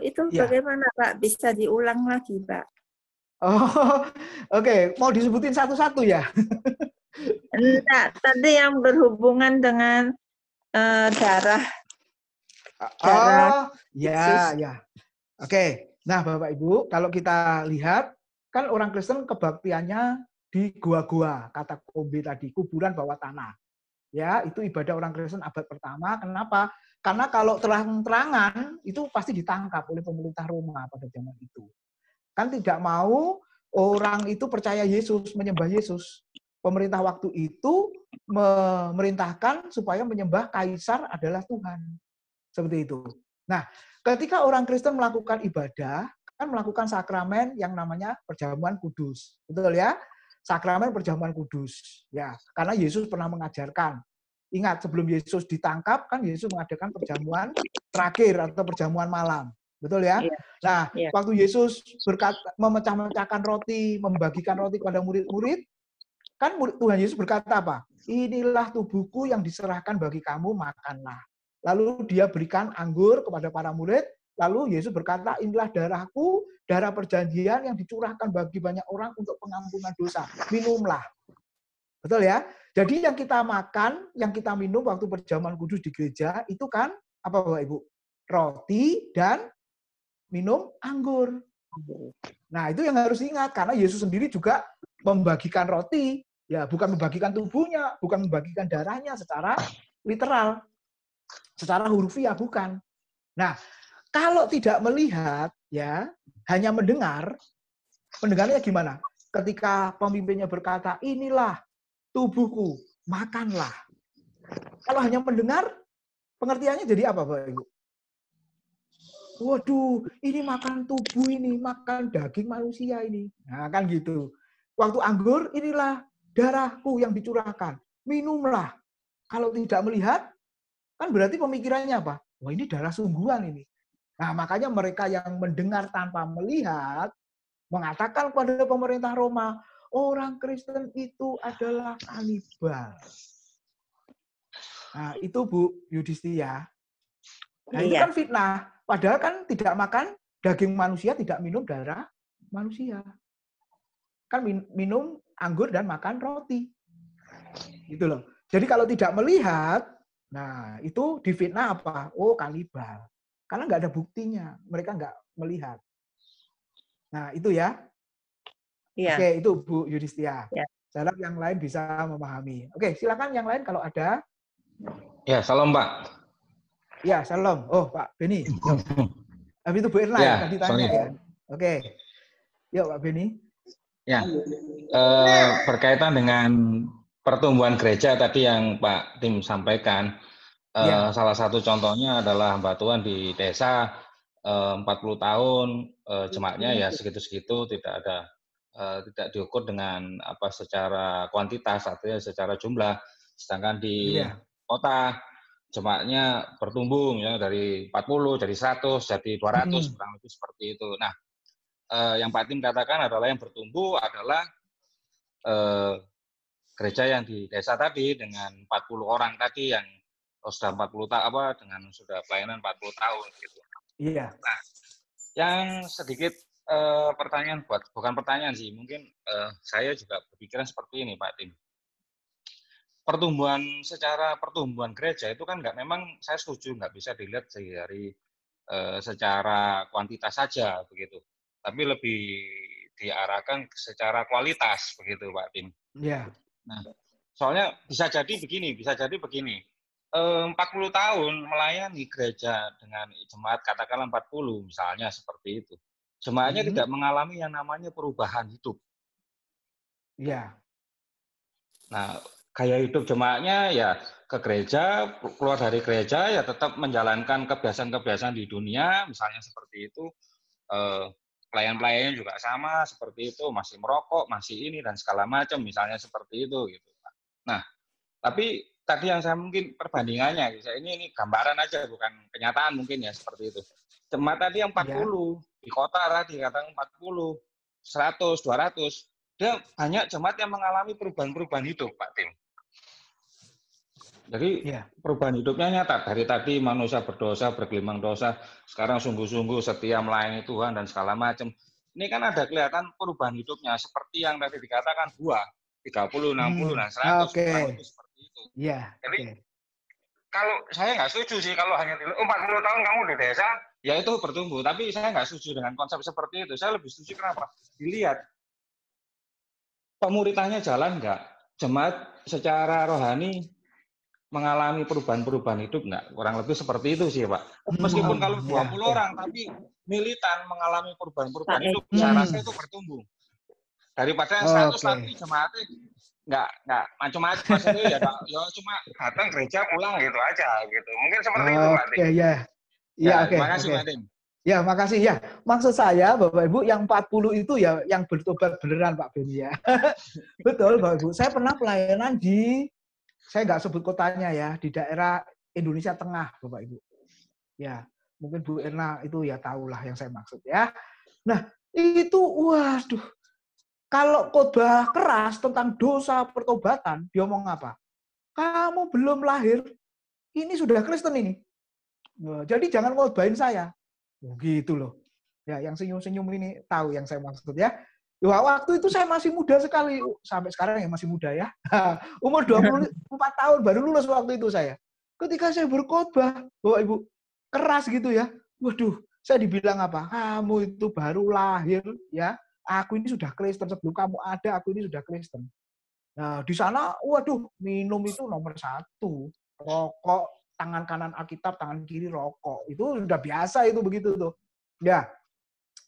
itu ya. Bagaimana Pak? Bisa diulang lagi, Pak? Oh, oke. Mau disebutin satu-satu ya? Enggak, tadi yang berhubungan dengan darah. Oh, ya. Oke. Nah, Bapak Ibu, kalau kita lihat, kan orang Kristen kebaktiannya di gua-gua, kata Kombe tadi, kuburan bawah tanah. Ya, itu ibadah orang Kristen abad pertama. Kenapa? Karena kalau terang-terangan, itu pasti ditangkap oleh pemerintah Roma pada zaman itu. Kan tidak mau orang itu percaya Yesus, menyembah Yesus. Pemerintah waktu itu memerintahkan supaya menyembah kaisar adalah Tuhan. Seperti itu. Nah, ketika orang Kristen melakukan ibadah, kan melakukan sakramen yang namanya perjamuan kudus. Betul ya? Sakramen perjamuan kudus. Ya, karena Yesus pernah mengajarkan. Ingat, sebelum Yesus ditangkap, kan Yesus mengadakan perjamuan terakhir atau perjamuan malam. Betul ya? Nah, waktu Yesus memecah-mecahkan roti, membagikan roti kepada murid-murid, kan Tuhan Yesus berkata apa? Inilah tubuhku yang diserahkan bagi kamu, makanlah. Lalu dia berikan anggur kepada para murid. Lalu Yesus berkata, inilah darahku, darah perjanjian yang dicurahkan bagi banyak orang untuk pengampunan dosa. Minumlah. Betul ya? Jadi yang kita makan, yang kita minum waktu perjamuan kudus di gereja, itu kan, apa Bapak Ibu? Roti dan minum anggur. Nah, itu yang harus diingat. Karena Yesus sendiri juga membagikan roti. Ya, bukan membagikan tubuhnya, bukan membagikan darahnya secara literal. Secara hurufiah bukan. Nah, kalau tidak melihat ya, hanya mendengar, mendengarnya gimana? Ketika pemimpinnya berkata, "Inilah tubuhku, makanlah." Kalau hanya mendengar, pengertiannya jadi apa, Bapak Ibu? waduh, ini makan tubuh ini, makan daging manusia ini. Nah, kan gitu. Waktu anggur, inilah darahku yang dicurahkan. Minumlah. Kalau tidak melihat, kan berarti pemikirannya apa? Wah, ini darah sungguhan ini. Nah, makanya mereka yang mendengar tanpa melihat, mengatakan kepada pemerintah Roma, orang Kristen itu adalah kanibal. Nah, itu Bu Yudhistia. Nah, itu Iya. kan fitnah. Padahal kan tidak makan daging manusia, tidak minum darah manusia. Kan minum anggur dan makan roti. Gitu loh. Jadi kalau tidak melihat, nah itu difitnah apa? Oh, kanibal. Karena nggak ada buktinya. Mereka nggak melihat. Nah, itu ya. Iya. Oke, itu Bu Yudhistia. Ya. Saya harap yang lain bisa memahami. Oke, silakan yang lain kalau ada. Ya, salam Pak. Ya, salam. Oh, Pak Beni. Habis itu Bu Erna Ya, tadi tanya sorry. ya. Oke. Yuk, Pak Beni. Ya, berkaitan dengan pertumbuhan gereja tadi yang Pak Tim sampaikan, Ya. salah satu contohnya adalah Mbak Tuan di desa 40 tahun, jemaatnya ya segitu-segitu, tidak diukur dengan apa secara kuantitas, artinya secara jumlah. Sedangkan di kota jemaatnya bertumbuh ya dari 40, dari 100, jadi 200 kurang lebih seperti itu. Nah, yang Pak Tim katakan adalah yang bertumbuh adalah gereja yang di desa tadi dengan 40 orang tadi yang sudah 40 tahun dengan sudah pelayanan 40 tahun gitu. Iya. Nah, yang sedikit pertanyaan bukan pertanyaan sih, mungkin saya juga berpikiran seperti ini Pak Tim. Secara pertumbuhan gereja itu kan memang saya setuju nggak bisa dilihat dari secara kuantitas saja begitu, tapi lebih diarahkan secara kualitas begitu Pak Tim. Iya. Nah, soalnya bisa jadi begini, 40 tahun melayani gereja dengan jemaat katakanlah 40 misalnya seperti itu. Jemaatnya tidak mengalami yang namanya perubahan hidup. Iya. Nah, gaya hidup jemaatnya ya ke gereja, keluar dari gereja ya tetap menjalankan kebiasaan-kebiasaan di dunia, misalnya seperti itu. Pelayan-pelayannya juga sama seperti itu, masih merokok, masih ini dan segala macam, misalnya seperti itu gitu. Nah, tapi tadi yang saya mungkin perbandingannya, ini gambaran aja bukan kenyataan mungkin ya seperti itu. Jemaat tadi yang 40 di kota tadi katakan 40, 100, 200, dia banyak jemaat yang mengalami perubahan-perubahan hidup, Pak Tim. Jadi perubahan hidupnya nyata. Dari tadi manusia berdosa, bergelimang dosa, sekarang sungguh-sungguh setia melayani Tuhan dan segala macam. Ini kan ada kelihatan perubahan hidupnya seperti yang tadi dikatakan buah 30, 60 dan 100 kurang lebih seperti itu. Jadi kalau saya nggak setuju sih kalau hanya 40 tahun kamu di desa, ya itu bertumbuh. Tapi saya nggak setuju dengan konsep seperti itu. Saya lebih setuju kenapa? Dilihat pemuritannya jalan nggak, jemaat secara rohani mengalami perubahan-perubahan hidup nggak? Kurang lebih seperti itu sih Pak. Meskipun kalau 20 orang, tapi militan mengalami perubahan-perubahan hidup, saya rasa itu bertumbuh. Daripada yang 100 tapi jemaatnya nggak macam-macam, maksudnya ya cuma datang gereja pulang gitu aja gitu. Mungkin seperti itu Pak Tim. Terima kasih Pak Tim. Ya, makasih ya. Maksud saya Bapak Ibu yang 40 itu ya yang bertobat beneran Pak Beni ya. Betul Bapak Ibu. Saya pernah pelayanan saya nggak sebut kotanya ya, di daerah Indonesia Tengah, Bapak Ibu. Ya, mungkin Bu Erna itu ya tahulah yang saya maksud ya. Nah, itu waduh. Kalau khotbah keras tentang dosa pertobatan, dia ngomong apa? Kamu belum lahir, ini sudah Kristen ini. Nah, jadi jangan khotbahin saya. Gitu loh. Ya, yang senyum-senyum ini tahu yang saya maksud ya. Waktu itu saya masih muda sekali, sampai sekarang ya masih muda ya. Umur 24 tahun baru lulus waktu itu saya. Ketika saya berkhotbah, Bapak Ibu, keras gitu ya. Waduh, saya dibilang apa? Kamu itu baru lahir ya. Aku ini sudah Kristen, sebelum kamu ada, aku ini sudah Kristen. Nah, di sana, waduh, minum itu nomor 1. Rokok, tangan kanan Alkitab, tangan kiri rokok. Itu sudah biasa itu begitu tuh. Ya.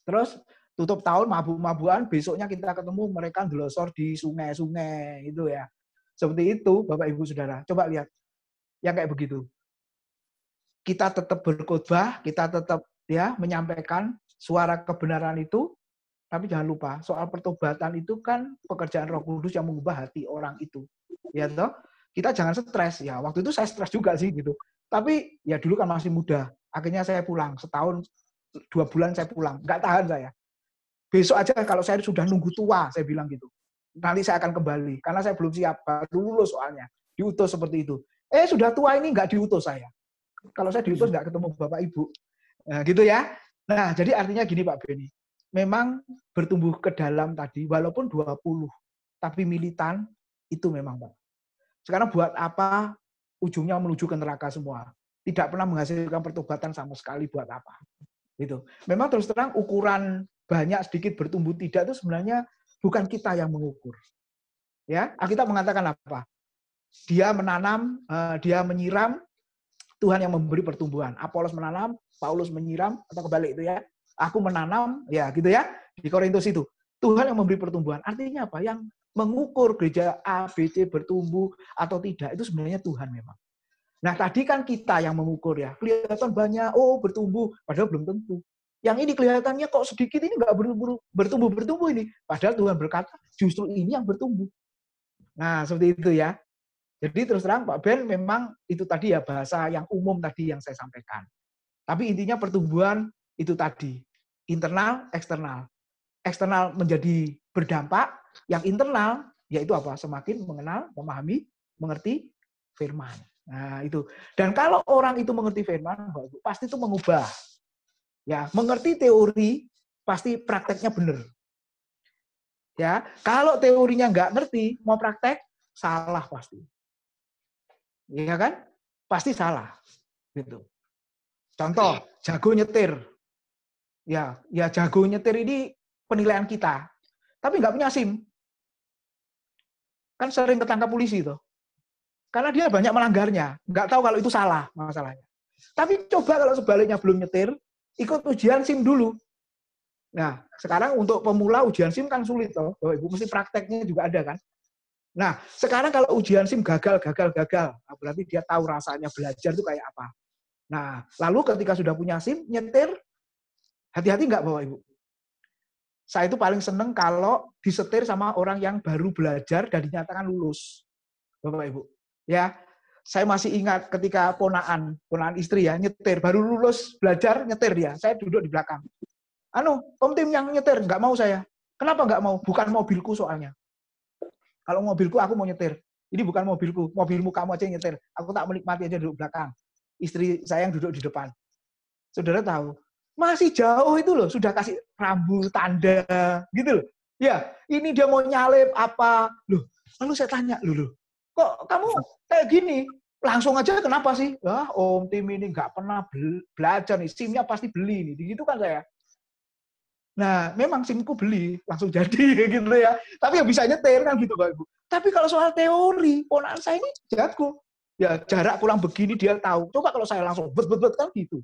Terus tutup tahun mabuk-mabukan, besoknya kita ketemu mereka gelosor di sungai-sungai itu ya. Seperti itu Bapak Ibu Saudara. Coba lihat. Yang kayak begitu. Kita tetap berkhotbah, kita tetap ya menyampaikan suara kebenaran itu, tapi jangan lupa soal pertobatan itu kan pekerjaan Roh Kudus yang mengubah hati orang itu. Ya toh, kita jangan stres ya. Waktu itu saya stres juga sih gitu. Tapi ya dulu kan masih muda. Akhirnya saya pulang setahun 2 bulan saya pulang, nggak tahan saya. Besok aja kalau saya sudah nunggu tua, saya bilang gitu. Nanti saya akan kembali karena saya belum siap, baru lulus soalnya. Diutus seperti itu. Sudah tua ini nggak diutus saya. Kalau saya diutus nggak ketemu Bapak Ibu. Nah, gitu ya. Nah, jadi artinya gini Pak Beni. Memang bertumbuh ke dalam tadi, walaupun 20, tapi militan, itu memang Pak. Sekarang buat apa ujungnya menuju ke neraka semua? Tidak pernah menghasilkan pertobatan sama sekali, buat apa? Gitu. Memang terus terang ukuran banyak sedikit bertumbuh tidak itu sebenarnya bukan kita yang mengukur. Ya, Alkitab mengatakan apa? Dia menanam, dia menyiram, Tuhan yang memberi pertumbuhan. Apolos menanam, Paulus menyiram, atau kebalik itu ya. Aku menanam, ya gitu ya. Di Korintus itu. Tuhan yang memberi pertumbuhan. Artinya apa? Yang mengukur gereja A, B, C bertumbuh atau tidak, itu sebenarnya Tuhan memang. Nah, tadi kan kita yang mengukur ya. Kelihatan banyak, bertumbuh, padahal belum tentu. Yang ini kelihatannya kok sedikit ini nggak bertumbuh ini. Padahal Tuhan berkata, justru ini yang bertumbuh. Nah, seperti itu ya. Jadi terus terang Pak Ben memang itu tadi ya bahasa yang umum tadi yang saya sampaikan. Tapi intinya pertumbuhan itu tadi. Internal, eksternal. Eksternal menjadi berdampak, yang internal yaitu apa? Semakin mengenal, memahami, mengerti firman. Nah, itu. Dan kalau orang itu mengerti firman, pasti itu mengubah. Ya, mengerti teori pasti prakteknya benar. Ya, kalau teorinya nggak ngerti, mau praktek salah pasti. Iya kan? Pasti salah. Gitu. Contoh, jago nyetir. Ya jago nyetir ini penilaian kita. Tapi nggak punya SIM. Kan sering ketangkap polisi itu. Karena dia banyak melanggarnya. Nggak tahu kalau itu salah masalahnya. Tapi coba kalau sebaliknya belum nyetir, ikut ujian SIM dulu. Nah, sekarang untuk pemula ujian SIM kan sulit toh. Bapak Ibu mesti prakteknya juga ada kan. Nah, sekarang kalau ujian SIM gagal. Nah, berarti dia tahu rasanya belajar itu kayak apa. Nah, lalu ketika sudah punya SIM, nyetir, hati-hati nggak Bapak Ibu? Saya itu paling seneng kalau disetir sama orang yang baru belajar dan dinyatakan lulus. Bapak Ibu. Ya, saya masih ingat ketika ponaan istri ya, nyetir, baru lulus belajar, nyetir dia. Saya duduk di belakang. Om Tim yang nyetir, nggak mau saya. Kenapa nggak mau? Bukan mobilku soalnya. Kalau mobilku, aku mau nyetir. Ini bukan mobilku. Mobilmu kamu aja yang nyetir. Aku tak menikmati aja duduk belakang. Istri saya yang duduk di depan. Saudara tahu, masih jauh itu loh, sudah kasih rambu, tanda, gitu loh. Ya, ini dia mau nyalip apa. Loh, lalu saya tanya, loh, kok kamu kayak gini? Langsung aja kenapa sih? Om Tim ini nggak pernah belajar nih, SIM-nya pasti beli nih. Gitu kan saya. Nah, memang SIM-ku beli, langsung jadi gitu ya. Tapi ya bisa nyetir kan gitu Pak Ibu. Tapi kalau soal teori, ponakan saya ini jago. Ya jarak pulang begini dia tahu. Coba kalau saya langsung bet kan gitu.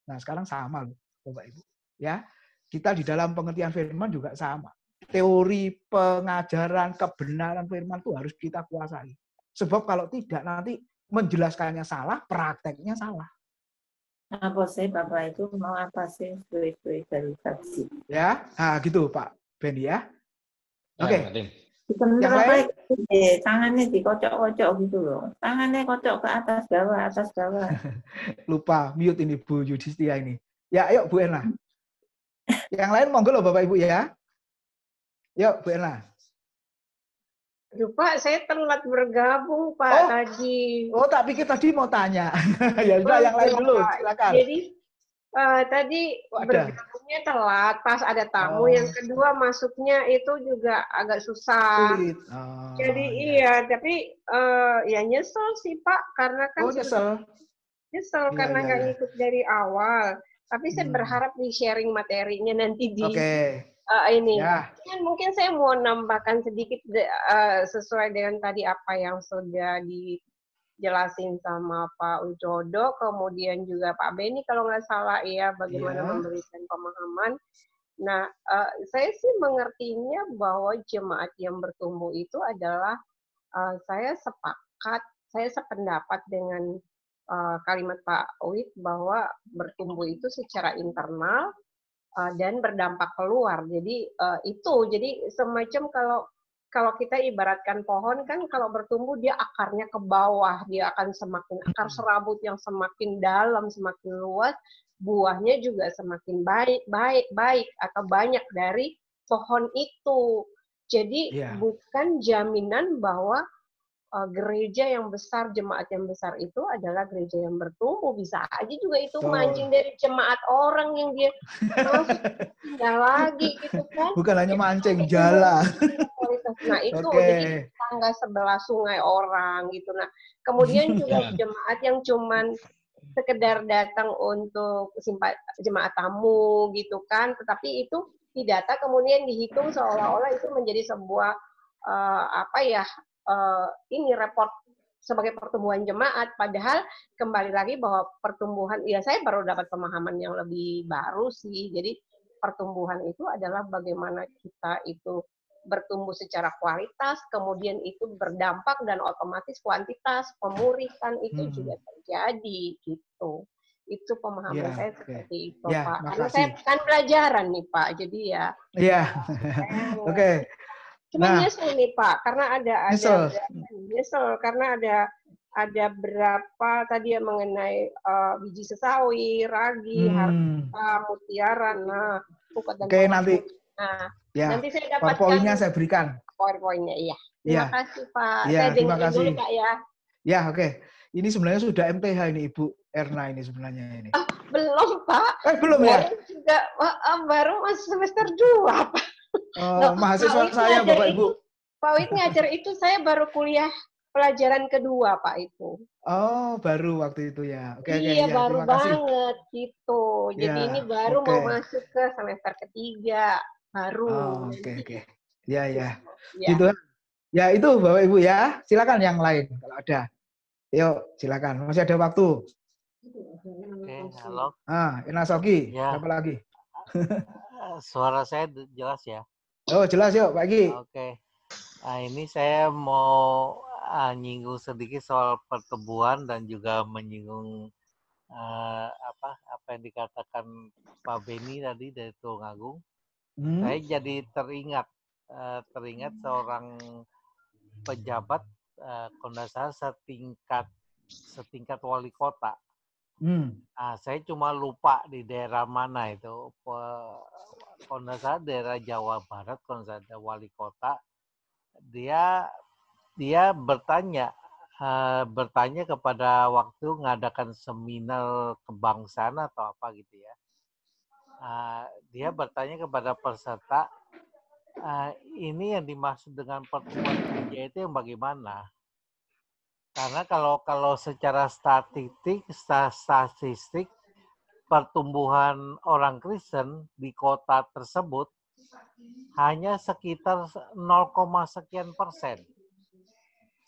Nah, sekarang sama loh, Bapak Ibu. Ya, kita di dalam pengertian firman juga sama. Teori pengajaran kebenaran firman itu harus kita kuasai. Sebab kalau tidak nanti menjelaskannya salah, prakteknya salah. Apa sih Bapak itu mau apa sih dari saksi? Ya, nah gitu Pak Benny ya. Oke. Yang lain tangannya dikocok-kocok gitu loh. Tangannya kocok ke atas bawah. Lupa mute ini Bu Yudhistia ini. Ya, ayo Bu Erna. Yang lain monggo loh Bapak Ibu ya. Yuk Bu Erna. Aduh, Pak, saya telat bergabung Pak tadi. Oh, tak pikir tadi mau tanya. Ya sudah, yang lain dulu, silakan. Jadi tadi bergabungnya telat, pas ada tamu. Yang kedua masuknya itu juga agak susah. Sulit. Jadi iya, tapi ya nyesel sih Pak, karena kan nyesel karena nggak ngikut dari awal. Tapi saya berharap di sharing materinya nanti di ini. Dan mungkin saya mau nambahkan sedikit sesuai dengan tadi apa yang sudah dijelasin sama Pak Ujodo, kemudian juga Pak Benny kalau nggak salah ya, bagaimana memberikan pemahaman. Nah, saya sih mengertinya bahwa jemaat yang bertumbuh itu adalah saya sependapat dengan kalimat Pak Wid bahwa bertumbuh itu secara internal dan berdampak keluar. Jadi jadi semacam kalau kita ibaratkan pohon kan kalau bertumbuh dia akarnya ke bawah, dia akan semakin akar serabut yang semakin dalam, semakin luas, buahnya juga semakin baik atau banyak dari pohon itu. Jadi bukan jaminan bahwa gereja yang besar, jemaat yang besar itu adalah gereja yang bertumbuh. Bisa aja juga itu mancing dari jemaat orang yang dia masuk pindah lagi gitu kan. Bukan hanya mancing, jala. Nah itu jadi tangga sebelah sungai orang gitu. Nah kemudian juga jemaat yang cuman sekedar datang untuk jemaat tamu gitu kan, tetapi itu didata kemudian dihitung seolah-olah itu menjadi sebuah ini report sebagai pertumbuhan jemaat, padahal kembali lagi bahwa pertumbuhan, ya saya baru dapat pemahaman yang lebih baru sih, jadi pertumbuhan itu adalah bagaimana kita itu bertumbuh secara kualitas, kemudian itu berdampak dan otomatis kuantitas, pemuritan itu juga terjadi gitu. Itu pemahaman saya seperti itu, Pak. Karena saya kan pelajaran nih, Pak. Jadi ya. Iya. Oke. Cuma nyesel nih Pak, karena nyesel karena ada berapa tadi yang mengenai biji sesawi, ragi, harta, mutiara, pupuk dan nanti. Nanti saya dapatkan PowerPoint-nya saya berikan. PowerPoint-nya, iya. Terima kasih Pak. Ya, saya terima kasih. dulu Pak ya. Ya, oke. Ini sebenarnya sudah MTH ini Ibu Erna ini sebenarnya ini. Belum Pak. Belum ya? Baru masih semester 2 Pak. Mahasiswa saya Bapak Ibu. Pak Wid ngajar itu saya baru kuliah pelajaran kedua Pak itu. Oh, baru waktu itu ya. Oke, iya, ya, baru banget gitu. Jadi ini baru mau masuk ke semester ketiga. Baru. Oke. Ya. Gitu. Ya itu Bapak Ibu ya. Silakan yang lain kalau ada. Yuk, silakan. Masih ada waktu. Oke, halo. Ina Soki. Ya. Siapa lagi? Suara saya jelas ya? Oh, jelas yuk, Pak Gi. Oke. Nah, ini saya mau nyinggung sedikit soal pertumbuhan dan juga menyinggung apa yang dikatakan Pak Beni tadi dari Tulungagung. Saya jadi teringat seorang pejabat kondasa setingkat wali kota. Nah, saya cuma lupa di daerah mana itu. Kalau nggak salah daerah Jawa Barat, kalau nggak salah wali kota, dia bertanya kepada waktu ngadakan seminar kebangsaan atau apa gitu ya. Dia bertanya kepada peserta, ini yang dimaksud dengan pertumbuhan gereja itu yang bagaimana? Karena kalau secara statistik pertumbuhan orang Kristen di kota tersebut hanya sekitar 0, sekian %.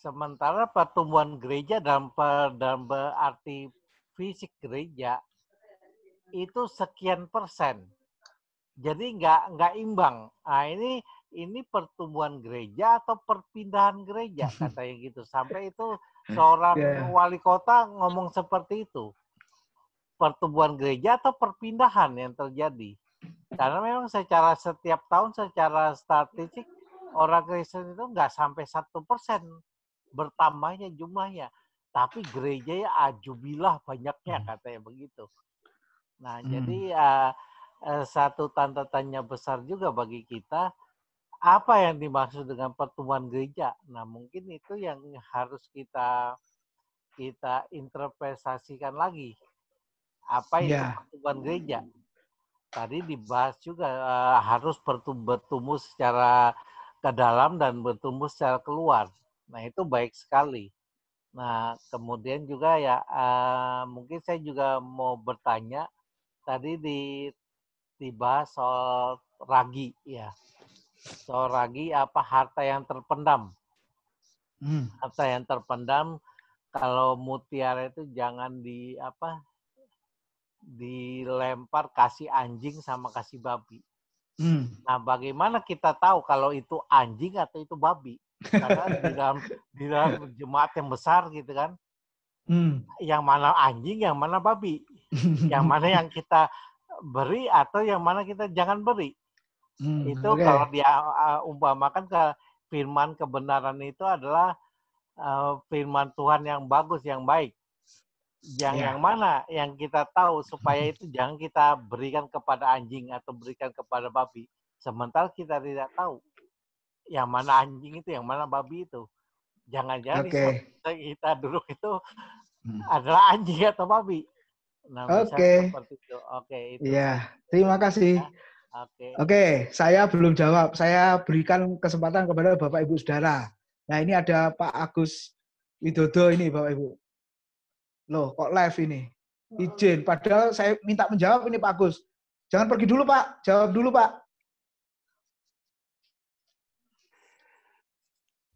Sementara pertumbuhan gereja dalam arti fisik gereja itu sekian %. Jadi nggak imbang. Nah, ini pertumbuhan gereja atau perpindahan gereja katanya gitu. Sampai itu seorang wali kota ngomong seperti itu. Pertumbuhan gereja atau perpindahan yang terjadi. Karena memang setiap tahun secara statistik orang Kristen itu nggak sampai 1% bertambahnya jumlahnya. Tapi gerejanya ajubilah banyaknya katanya begitu. Nah, jadi satu tanda tanya besar juga bagi kita, apa yang dimaksud dengan pertumbuhan gereja? Nah, mungkin itu yang harus kita interpretasikan lagi. Apa itu pertumbuhan gereja? Tadi dibahas juga harus bertumbuh secara ke dalam dan bertumbuh secara keluar. Nah, itu baik sekali. Nah, kemudian juga ya mungkin saya juga mau bertanya, tadi dibahas soal ragi ya. Soal ragi apa harta yang terpendam. Harta yang terpendam, kalau mutiara itu jangan dilempar kasih anjing sama kasih babi. Nah, bagaimana kita tahu kalau itu anjing atau itu babi? Karena di dalam jemaat yang besar gitu kan. Yang mana anjing, yang mana babi. Yang mana yang kita beri atau yang mana kita jangan beri. Itu kalau dia umpamakan ke firman kebenaran itu adalah firman Tuhan yang bagus, yang baik. Yang mana yang kita tahu supaya itu jangan kita berikan kepada anjing atau berikan kepada babi. Sementara kita tidak tahu yang mana anjing itu, yang mana babi itu. Jangan-jangan kita duduk itu adalah anjing atau babi. Nah, seperti itu. Itu. Iya, terima kasih. Ya. Oke, saya belum jawab. Saya berikan kesempatan kepada Bapak Ibu Saudara. Nah, ini ada Pak Agus Widodo ini, Bapak Ibu. Loh, kok live ini? Izin. Padahal saya minta menjawab ini Pak Agus. Jangan pergi dulu, Pak. Jawab dulu, Pak.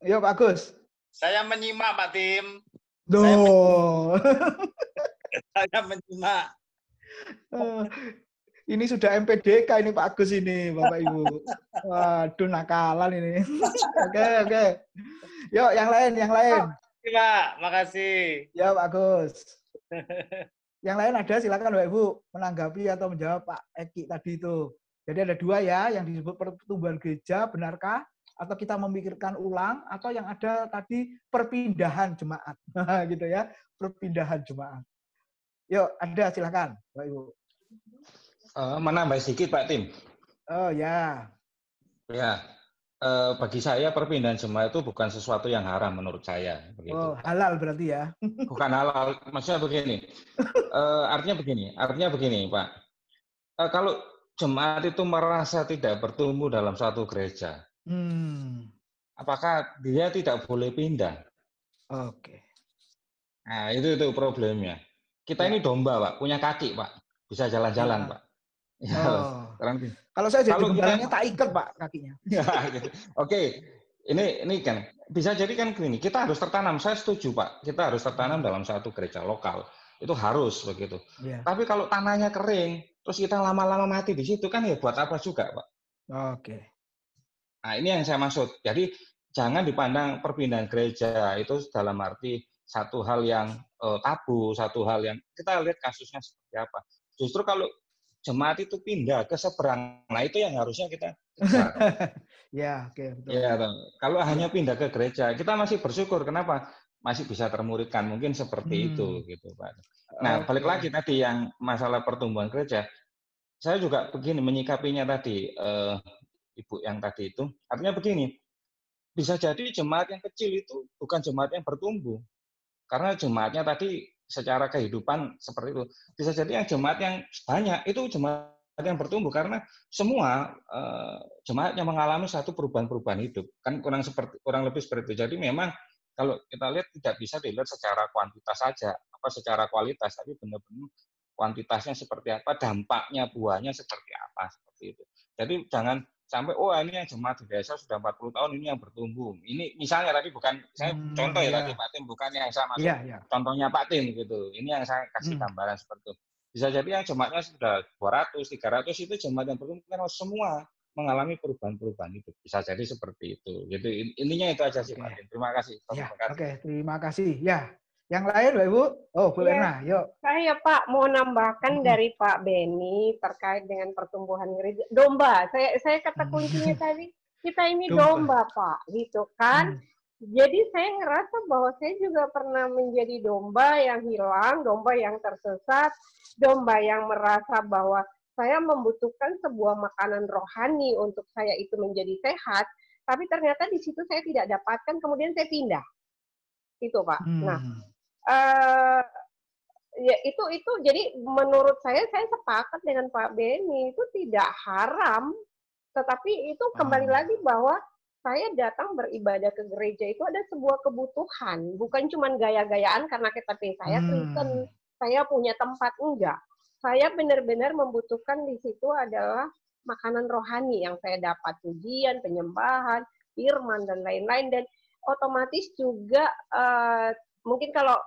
Ayo, Pak Agus. Saya menyimak, Pak Tim. Saya menyimak. Ini sudah MPDK ini Pak Agus ini, Bapak Ibu. Waduh, nakalan ini. Oke. Yuk, yang lain. Pak, makasih. Ya, Pak Agus. Yang lain ada, silakan Bapak Ibu menanggapi atau menjawab Pak Eki tadi itu. Jadi ada 2 ya, yang disebut pertumbuhan gereja, benarkah? Atau kita memikirkan ulang, atau yang ada tadi perpindahan jemaat. Gitu ya, perpindahan jemaat. Yuk, ada, silakan Bapak Ibu. Menambah sedikit Pak Tim. Oh ya. Ya, bagi saya perpindahan jemaat itu bukan sesuatu yang haram menurut saya. Begitu. Oh, halal berarti ya? Bukan halal, maksudnya begini. Artinya begini Pak. Kalau jemaat itu merasa tidak bertumbuh dalam suatu gereja, apakah dia tidak boleh pindah? Oke. Nah, itu problemnya. Kita ini domba Pak, punya kaki Pak, bisa jalan-jalan Pak. Ya, kalau saya jadi gembalanya tak ikat Pak kakinya. Ya, gitu. Oke, ini kan bisa jadi kan gini, kita harus tertanam. Saya setuju Pak, kita harus tertanam dalam satu gereja lokal. Itu harus begitu. Yeah. Tapi kalau tanahnya kering, terus kita lama-lama mati di situ kan ya buat apa juga Pak? Oke. Nah ini yang saya maksud. Jadi jangan dipandang perpindahan gereja itu dalam arti satu hal yang tabu, satu hal yang kita lihat kasusnya seperti apa. Justru kalau jemaat itu pindah ke seberang, nah itu yang harusnya kita kejar. Ya, oke, betul. Ya, kalau hanya pindah ke gereja, kita masih bersyukur. Kenapa? Masih bisa termuridkan, mungkin seperti itu, gitu Pak. Nah, balik lagi tadi yang masalah pertumbuhan gereja, saya juga begini menyikapinya tadi, Ibu yang tadi itu, artinya begini, bisa jadi jemaat yang kecil itu bukan jemaat yang bertumbuh, karena jemaatnya tadi secara kehidupan seperti itu. Bisa jadi yang jemaat yang banyak itu jemaat yang bertumbuh karena semua jemaatnya mengalami satu perubahan-perubahan hidup. Kan kurang lebih seperti itu. Jadi memang kalau kita lihat tidak bisa dilihat secara kuantitas saja, secara kualitas, tapi benar-benar kuantitasnya seperti apa, dampaknya, buahnya seperti apa, seperti itu. Jadi jangan sampai ini yang jemaat di desa sudah 40 tahun ini yang bertumbuh. Ini misalnya tadi bukan saya contoh ya tadi Pak Tim, bukan yang saya maksud contohnya Pak Tim gitu. Ini yang saya kasih gambaran seperti itu. Bisa jadi yang jemaatnya sudah 200, 300 itu jemaat yang bertumbuh karena semua mengalami perubahan-perubahan itu. Bisa jadi seperti itu. Jadi intinya itu aja sih Pak Tim. Terima kasih. Oke, terima kasih. Ya. Yang lain, Mbak Ibu? Oh, Bu Lena, yuk. Saya, Pak, mau nambahkan dari Pak Beni terkait dengan pertumbuhan gereja. Domba, saya kata kuncinya tadi, kita ini domba, Pak, gitu kan. Jadi saya ngerasa bahwa saya juga pernah menjadi domba yang hilang, domba yang tersesat, domba yang merasa bahwa saya membutuhkan sebuah makanan rohani untuk saya itu menjadi sehat, tapi ternyata di situ saya tidak dapatkan, kemudian saya pindah. Itu, Pak. Nah, ya itu jadi menurut saya sepakat dengan Pak Beni, itu tidak haram, tetapi itu kembali lagi bahwa saya datang beribadah ke gereja itu ada sebuah kebutuhan, bukan cuma gaya-gayaan karena KTP saya Kristen, saya punya tempat, enggak. Saya benar-benar membutuhkan di situ adalah makanan rohani yang saya dapat, pujian, penyembahan, firman dan lain-lain, dan otomatis juga mungkin kalau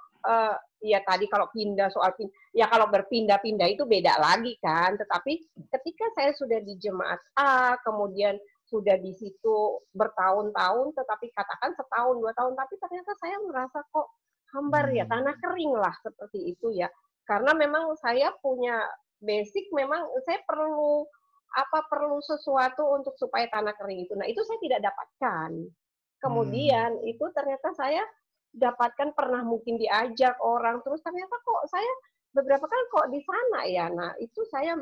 ya tadi kalau pindah kalau berpindah-pindah itu beda lagi kan. Tetapi ketika saya sudah di jemaat A, kemudian sudah di situ bertahun-tahun, tetapi katakan setahun 2 tahun, tapi ternyata saya merasa kok hambar ya, tanah kering lah seperti itu ya. Karena memang saya punya basic, memang saya perlu sesuatu untuk supaya tanah kering itu. Nah, itu saya tidak dapatkan. Kemudian itu ternyata saya dapatkan, pernah mungkin diajak orang, terus ternyata kok saya beberapa kali kok di sana ya. Nah, itu saya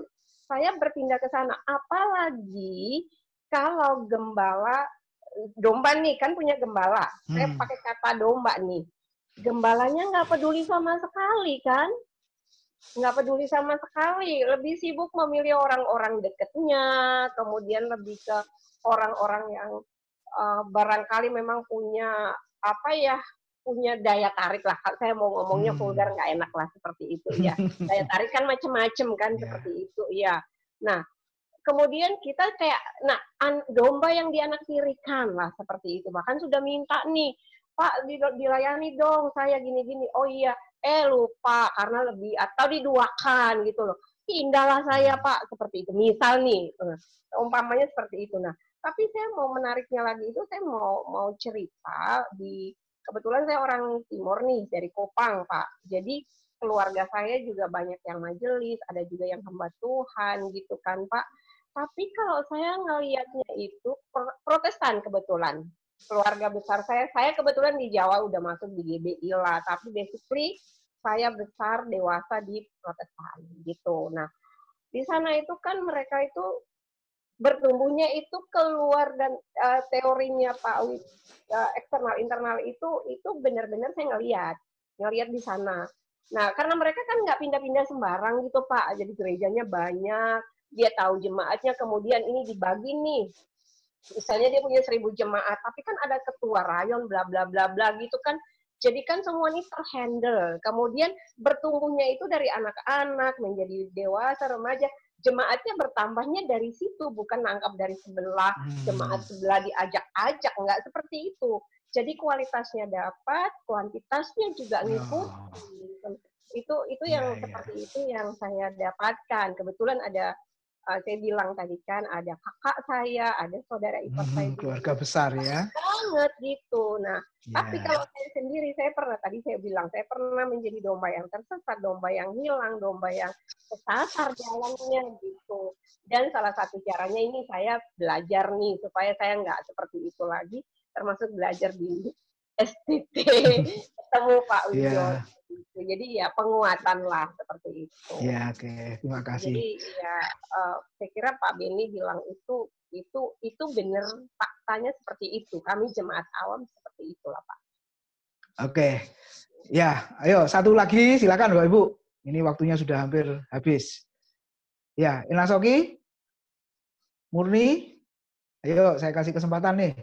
berpindah ke sana. Apalagi kalau gembala domba nih, kan punya gembala. Saya pakai kata domba nih. Gembalanya nggak peduli sama sekali kan? Nggak peduli sama sekali, lebih sibuk memilih orang-orang dekatnya, kemudian lebih ke orang-orang yang barangkali memang punya punya daya tarik lah. Saya mau ngomongnya vulgar nggak enak lah seperti itu ya. Daya tarik kan macam-macam kan seperti itu ya. Nah, kemudian kita kayak, domba yang dianaktirikan lah seperti itu. Bahkan sudah minta nih, Pak dilayani dong saya gini-gini. Oh iya, lupa karena lebih, atau diduakan gitu loh. Pindahlah saya Pak, seperti itu. Misal nih, umpamanya seperti itu. Nah, tapi saya mau menariknya lagi itu, saya mau cerita kebetulan saya orang Timur nih, dari Kopang Pak. Jadi keluarga saya juga banyak yang majelis, ada juga yang hamba Tuhan gitu kan Pak. Tapi kalau saya ngelihatnya itu Protestan kebetulan. Keluarga besar saya kebetulan di Jawa udah masuk di GBI lah, tapi basically saya besar dewasa di Protestan gitu. Nah, di sana itu kan mereka itu bertumbuhnya itu keluar, dan teorinya Pak Wid, eksternal internal itu benar-benar saya ngelihat di sana. Nah, karena mereka kan nggak pindah-pindah sembarang gitu Pak, jadi gerejanya banyak, dia tahu jemaatnya, kemudian ini dibagi nih. Misalnya dia punya 1000 jemaat, tapi kan ada ketua rayon, bla bla bla bla gitu kan. Jadi kan semua ini terhandle. Kemudian bertumbuhnya itu dari anak-anak menjadi dewasa, remaja. Jemaatnya bertambahnya dari situ, bukan nangkap dari sebelah, jemaat sebelah diajak-ajak, nggak seperti itu. Jadi kualitasnya dapat, kuantitasnya juga ngikut. Itu yang seperti itu yang saya dapatkan. Kebetulan ada, saya bilang tadi kan, ada kakak saya, ada saudara ipar saya juga. Keluarga besar ya. Banget gitu. Nah, tapi kalau saya sendiri, saya pernah menjadi domba yang tersesat, domba yang hilang, domba yang kesasar jalannya gitu. Dan salah satu caranya ini saya belajar nih, supaya saya nggak seperti itu lagi, termasuk belajar di STT, ketemu Pak Wijo. Jadi ya penguatan lah seperti itu. Ya, oke. Terima kasih. Jadi ya saya kira Pak Beni bilang itu benar, faktanya seperti itu. Kami jemaat awam seperti itulah Pak. Oke. Ya, ayo satu lagi silakan Bapak Ibu. Ini waktunya sudah hampir habis. Ya, Inasoki, Murni, ayo saya kasih kesempatan nih.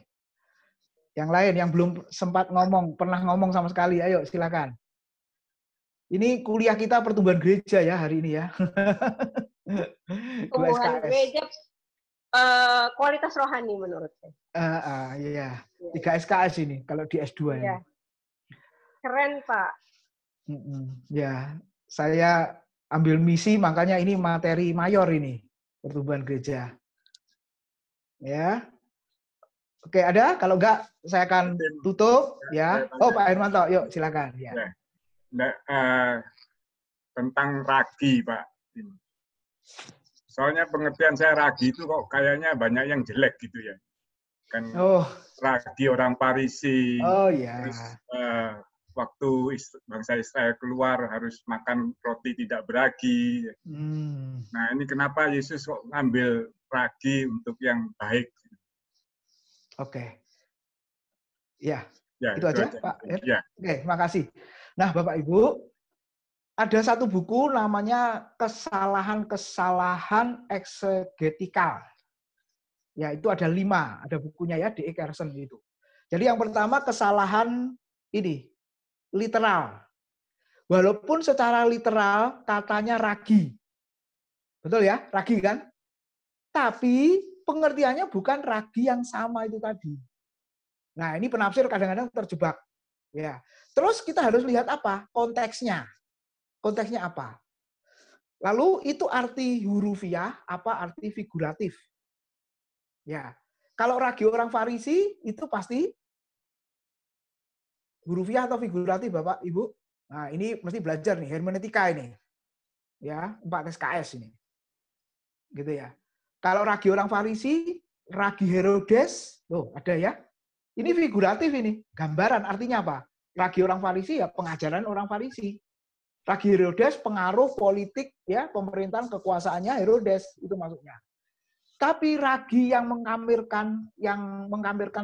Yang lain yang belum sempat pernah ngomong sama sekali, ayo silakan. Ini kuliah kita pertumbuhan gereja ya hari ini ya. Pertumbuhan gereja, kualitas rohani menurut saya. Iya. 3 SKS ini kalau di S2 ya. Keren Pak. Ya, saya ambil misi, makanya ini materi mayor ini pertumbuhan gereja. Ya. Oke, ada? Kalau enggak saya akan tutup ya. Oh, Pak Hermanto, yuk silakan ya. Tentang ragi, Pak. Soalnya pengertian saya ragi itu kok kayaknya banyak yang jelek gitu ya. Kan ragi orang Parisi. Terus waktu bangsa Israel keluar harus makan roti tidak beragi. Nah, ini kenapa Yesus kok ngambil ragi untuk yang baik? Oke. Ya, itu aja, Pak. Ya. Oke, terima kasih. Nah, Bapak Ibu, ada satu buku namanya Kesalahan-kesalahan Eksegetikal. Ya, itu ada 5, ada bukunya ya, D.E. Carson itu. Jadi yang pertama kesalahan ini, literal. Walaupun secara literal katanya ragi. Betul ya, ragi kan? Tapi pengertiannya bukan ragi yang sama itu tadi. Nah, ini penafsir kadang-kadang terjebak. Ya. Terus kita harus lihat apa? Konteksnya. Konteksnya apa? Lalu itu arti hurufiah, apa arti figuratif? Ya. Kalau ragi orang Farisi itu pasti Hurufiah atau figuratif, Bapak, Ibu? Nah, ini mesti belajar nih, hermeneutika ini. Ya, 4 SKS ini. Gitu ya. Kalau ragi orang Farisi, ragi Herodes, loh ada ya. Ini figuratif ini, gambaran artinya apa? Ragi orang Farisi ya pengajaran orang Farisi. Ragi Herodes pengaruh politik ya, pemerintahan kekuasaannya Herodes, itu maksudnya. Tapi ragi yang mengamirkan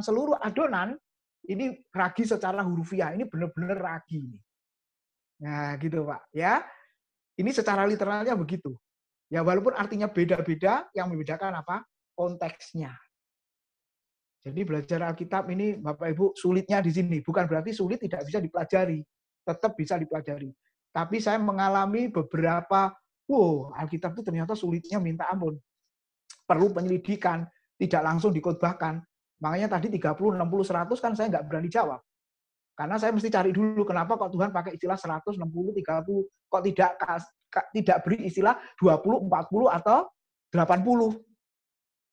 seluruh adonan, ini ragi secara hurufiah, ini benar-benar ragi. Nah, gitu Pak, ya. Ini secara literalnya begitu. Ya walaupun artinya beda-beda, yang membedakan apa? Konteksnya. Jadi belajar Alkitab ini Bapak Ibu sulitnya di sini. Bukan berarti sulit tidak bisa dipelajari. Tetap bisa dipelajari. Tapi saya mengalami beberapa, Alkitab itu ternyata sulitnya minta ampun. Perlu penyelidikan, tidak langsung dikhotbahkan. Makanya tadi 30, 60, 100 kan saya nggak berani jawab. Karena saya mesti cari dulu kenapa kok Tuhan pakai istilah 100, 60, 30, kok tidak beri istilah 20, 40, atau 80.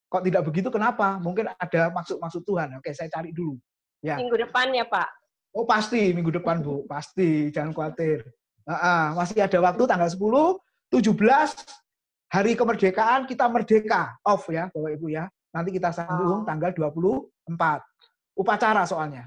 Kok tidak begitu kenapa? Mungkin ada maksud Tuhan. Oke, saya cari dulu. Ya. Minggu depan ya, Pak? Oh, pasti minggu depan, Bu. Pasti, jangan khawatir. Masih ada waktu tanggal 10, 17, hari kemerdekaan kita merdeka. Off ya, Bapak Ibu ya. Nanti kita sambung tanggal 24. Upacara soalnya.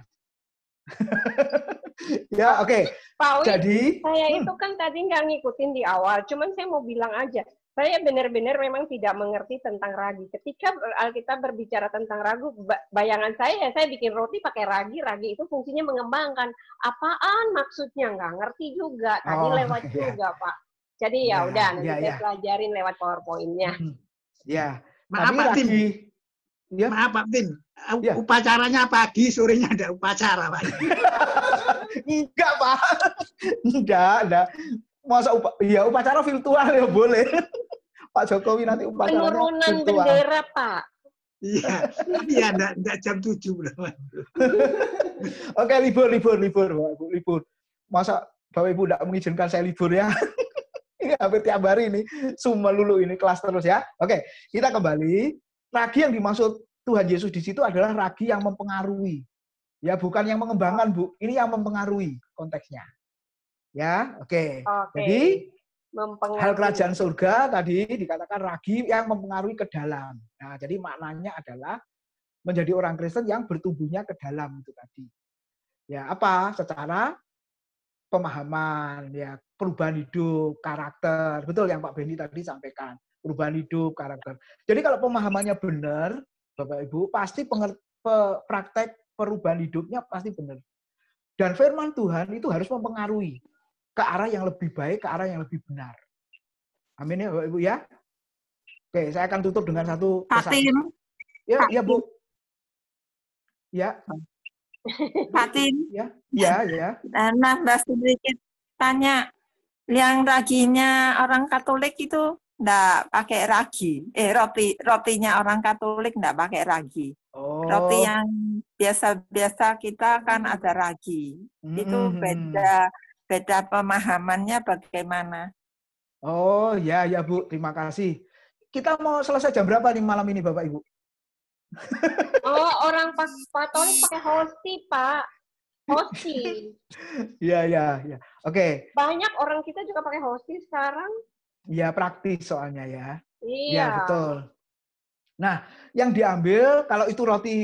Ya, oke. Pak Wi, jadi saya itu kan tadi nggak ngikutin di awal, cuman saya mau bilang aja, saya benar-benar memang tidak mengerti tentang ragi. Ketika Alkitab berbicara tentang ragu, bayangan saya bikin roti pakai ragi, ragi itu fungsinya mengembangkan. Apaan maksudnya? Nggak ngerti juga. Tadi lewat juga, Pak. Jadi ya udah, nanti saya pelajarin lewat PowerPoint-nya. Ya, maaf Pak Tim. Ya. Maaf Pak Tim. Upacaranya pagi, sorenya ada upacara, Pak. Enggak, Pak. Enggak. Masa upacara virtual ya boleh. Pak Jokowi nanti upacara penurunan bendera, Pak. Iya, enggak jam 7. Oke, libur, libur. Masa Bapak Ibu enggak mengizinkan saya libur ya? Ini hampir tiap hari ini, semua lulu ini kelas terus ya. Oke, kita kembali. Ragi yang dimaksud Tuhan Yesus di situ adalah ragi yang mempengaruhi. Ya, bukan yang mengembangkan, Bu. Ini yang mempengaruhi konteksnya. Ya, oke. Jadi hal kerajaan surga tadi dikatakan ragi yang mempengaruhi ke dalam. Nah, jadi maknanya adalah menjadi orang Kristen yang bertumbuhnya ke dalam itu tadi. Ya, apa? Secara pemahaman, ya, perubahan hidup, karakter. Betul yang Pak Benny tadi sampaikan. Perubahan hidup, karakter. Jadi kalau pemahamannya benar, Bapak Ibu, pasti praktek perubahan hidupnya pasti benar. Dan firman Tuhan itu harus mempengaruhi ke arah yang lebih baik, ke arah yang lebih benar. Amin ya Bapak Ibu ya. Oke, saya akan tutup dengan satu pesan. Ya, Bu. Ya. Pak Tim. Ya. Nambah sedikit tanya, yang raginya orang Katolik itu enggak pakai ragi. Rotinya orang Katolik enggak pakai ragi. Roti yang biasa-biasa kita kan ada ragi. Itu beda pemahamannya bagaimana? Oh, ya Bu, terima kasih. Kita mau selesai jam berapa nih malam ini Bapak Ibu? Oh, orang Katolik pakai hosti, Pak. Hosti. Iya. Oke. Banyak orang kita juga pakai hosti sekarang. Ya, praktis soalnya ya. Iya. Ya, betul. Nah, yang diambil kalau itu roti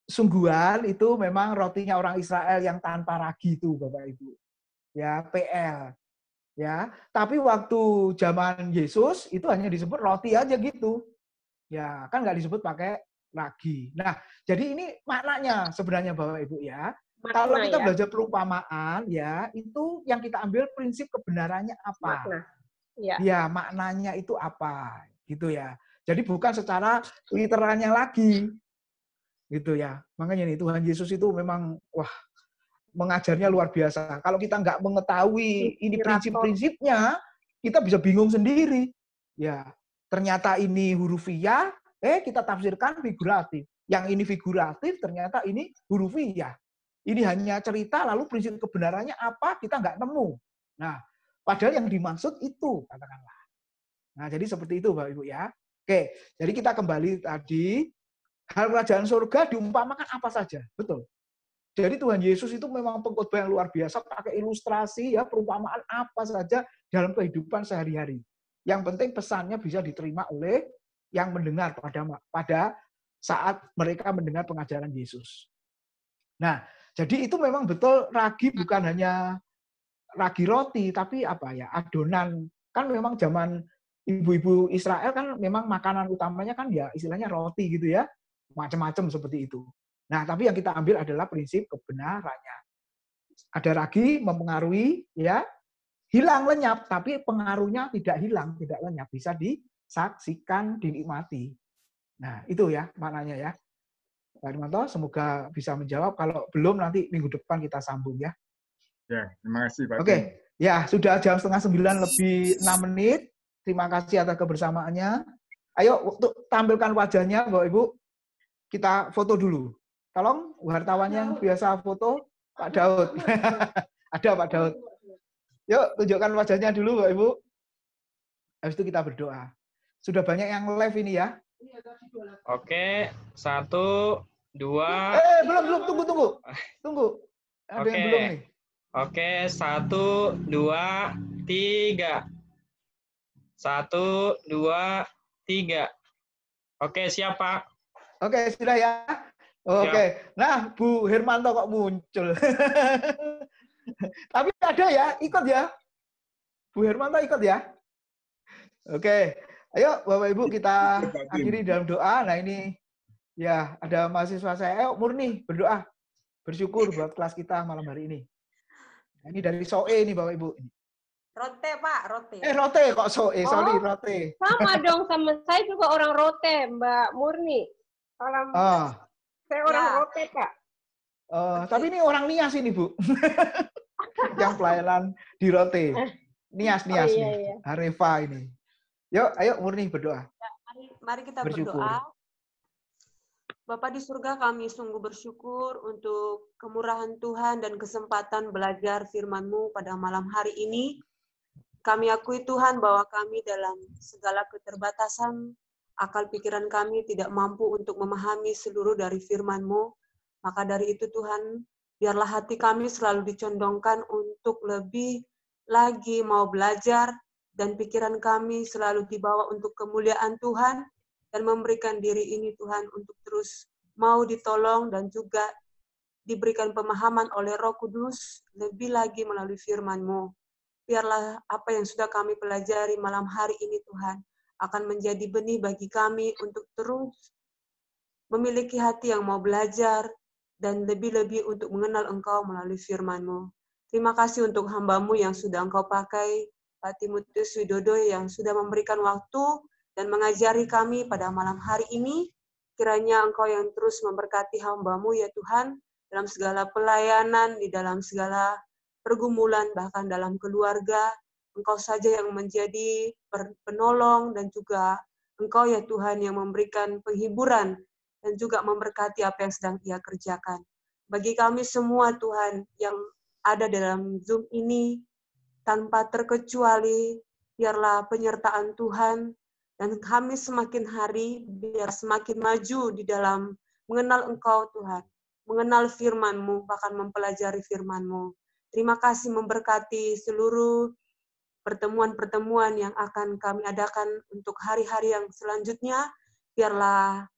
sungguhan itu memang rotinya orang Israel yang tanpa ragi itu, Bapak Ibu. Ya, PL. Ya, tapi waktu zaman Yesus itu hanya disebut roti aja gitu. Ya, kan nggak disebut pakai ragi. Nah, jadi ini maknanya sebenarnya Bapak Ibu ya. Kalau kita belajar perumpamaan ya, itu yang kita ambil prinsip kebenarannya apa? Makna. Ya, maknanya itu apa? Gitu ya. Jadi bukan secara literalnya lagi. Gitu ya. Makanya nih Tuhan Yesus itu memang mengajarnya luar biasa. Kalau kita nggak mengetahui ini prinsip-prinsipnya, kita bisa bingung sendiri. Ya, ternyata ini hurufiah, kita tafsirkan figuratif. Yang ini figuratif, ternyata ini hurufiah. Ini hanya cerita, lalu prinsip kebenarannya apa, kita nggak nemu. Nah, padahal yang dimaksud itu, katakanlah. Nah, jadi seperti itu, Bapak Ibu ya. Oke, jadi kita kembali tadi, hal kerajaan surga diumpamakan apa saja. Betul. Jadi Tuhan Yesus itu memang pengkhotbah yang luar biasa, pakai ilustrasi ya, perumpamaan apa saja dalam kehidupan sehari-hari. Yang penting pesannya bisa diterima oleh yang mendengar pada saat mereka mendengar pengajaran Yesus. Nah, jadi itu memang betul ragi bukan hanya ragi roti, tapi apa ya, adonan. Kan memang zaman ibu-ibu Israel kan memang makanan utamanya kan ya istilahnya roti gitu ya, macam-macam seperti itu. Nah, tapi yang kita ambil adalah prinsip kebenarannya. Ada ragi mempengaruhi, ya, hilang lenyap, tapi pengaruhnya tidak hilang, tidak lenyap, bisa disaksikan, dinikmati. Nah, itu ya maknanya ya. Pak Irmanto, semoga bisa menjawab. Kalau belum, nanti minggu depan kita sambung ya. Ya, terima kasih Pak. Oke, ya sudah jam 8:30 lebih 6 menit. Terima kasih atas kebersamaannya. Ayo, untuk tampilkan wajahnya, Bapak Ibu. Kita foto dulu. Tolong wartawan yang biasa foto, Pak Daud. Ada Pak Daud. Yuk, tunjukkan wajahnya dulu, Bapak Ibu. Habis itu kita berdoa. Sudah banyak yang live ini ya. Oke, 1, 2. Belum, tunggu. Ada yang belum nih. Oke, 1, 2, 3. 1, 2, 3. Oke, siap Pak. Oke, sudah ya. Oke. Nah, Bu Hermanto kok muncul. Tapi ada ya, ikut ya. Bu Hermanto ikut ya. Oke. Ayo Bapak Ibu kita akhiri dalam doa. Nah ini ya ada mahasiswa saya. Ayo Murni berdoa. Bersyukur buat kelas kita malam hari ini. Nah, ini dari SOE nih Bapak Ibu. Rote Pak, Rote. Rote kok SOE, sorry Rote. Sama dong sama saya juga orang Rote, Mbak Murni. Salam. Saya orang Rote Pak. Tapi ini orang Nias ini Bu. Yang pelayanan di Rote. Nias nih. Iya. Areva ini. Yuk, ayo Murni berdoa. Ya, mari kita berdoa. Bapa di surga, kami sungguh bersyukur untuk kemurahan Tuhan dan kesempatan belajar firman-Mu pada malam hari ini. Kami akui Tuhan bahwa kami dalam segala keterbatasan, akal pikiran kami tidak mampu untuk memahami seluruh dari firman-Mu. Maka dari itu Tuhan, biarlah hati kami selalu dicondongkan untuk lebih lagi mau belajar, dan pikiran kami selalu dibawa untuk kemuliaan Tuhan dan memberikan diri ini Tuhan untuk terus mau ditolong dan juga diberikan pemahaman oleh Roh Kudus lebih lagi melalui firman-Mu. Biarlah apa yang sudah kami pelajari malam hari ini Tuhan akan menjadi benih bagi kami untuk terus memiliki hati yang mau belajar dan lebih-lebih untuk mengenal Engkau melalui firman-Mu. Terima kasih untuk hamba-Mu yang sudah Engkau pakai, Pak Timotius Widodo yang sudah memberikan waktu dan mengajari kami pada malam hari ini. Kiranya Engkau yang terus memberkati hamba-Mu ya Tuhan, dalam segala pelayanan, di dalam segala pergumulan, bahkan dalam keluarga. Engkau saja yang menjadi penolong dan juga Engkau ya Tuhan yang memberikan penghiburan dan juga memberkati apa yang sedang Ia kerjakan. Bagi kami semua Tuhan yang ada dalam Zoom ini, tanpa terkecuali, biarlah penyertaan Tuhan, dan kami semakin hari, biar semakin maju di dalam mengenal Engkau Tuhan, mengenal firman-Mu, bahkan mempelajari firman-Mu. Terima kasih memberkati seluruh pertemuan-pertemuan yang akan kami adakan untuk hari-hari yang selanjutnya, biarlah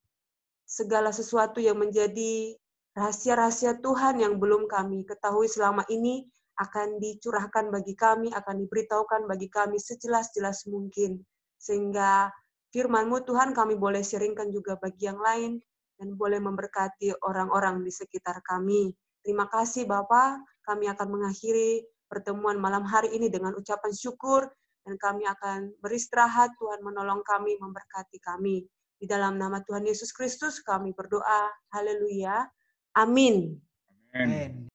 segala sesuatu yang menjadi rahasia-rahasia Tuhan yang belum kami ketahui selama ini, akan dicurahkan bagi kami, akan diberitahukan bagi kami sejelas-jelas mungkin. Sehingga firman-Mu Tuhan kami boleh sharingkan juga bagi yang lain, dan boleh memberkati orang-orang di sekitar kami. Terima kasih Bapak, kami akan mengakhiri pertemuan malam hari ini dengan ucapan syukur, dan kami akan beristirahat, Tuhan menolong kami, memberkati kami. Di dalam nama Tuhan Yesus Kristus kami berdoa, haleluya, amin. Amin.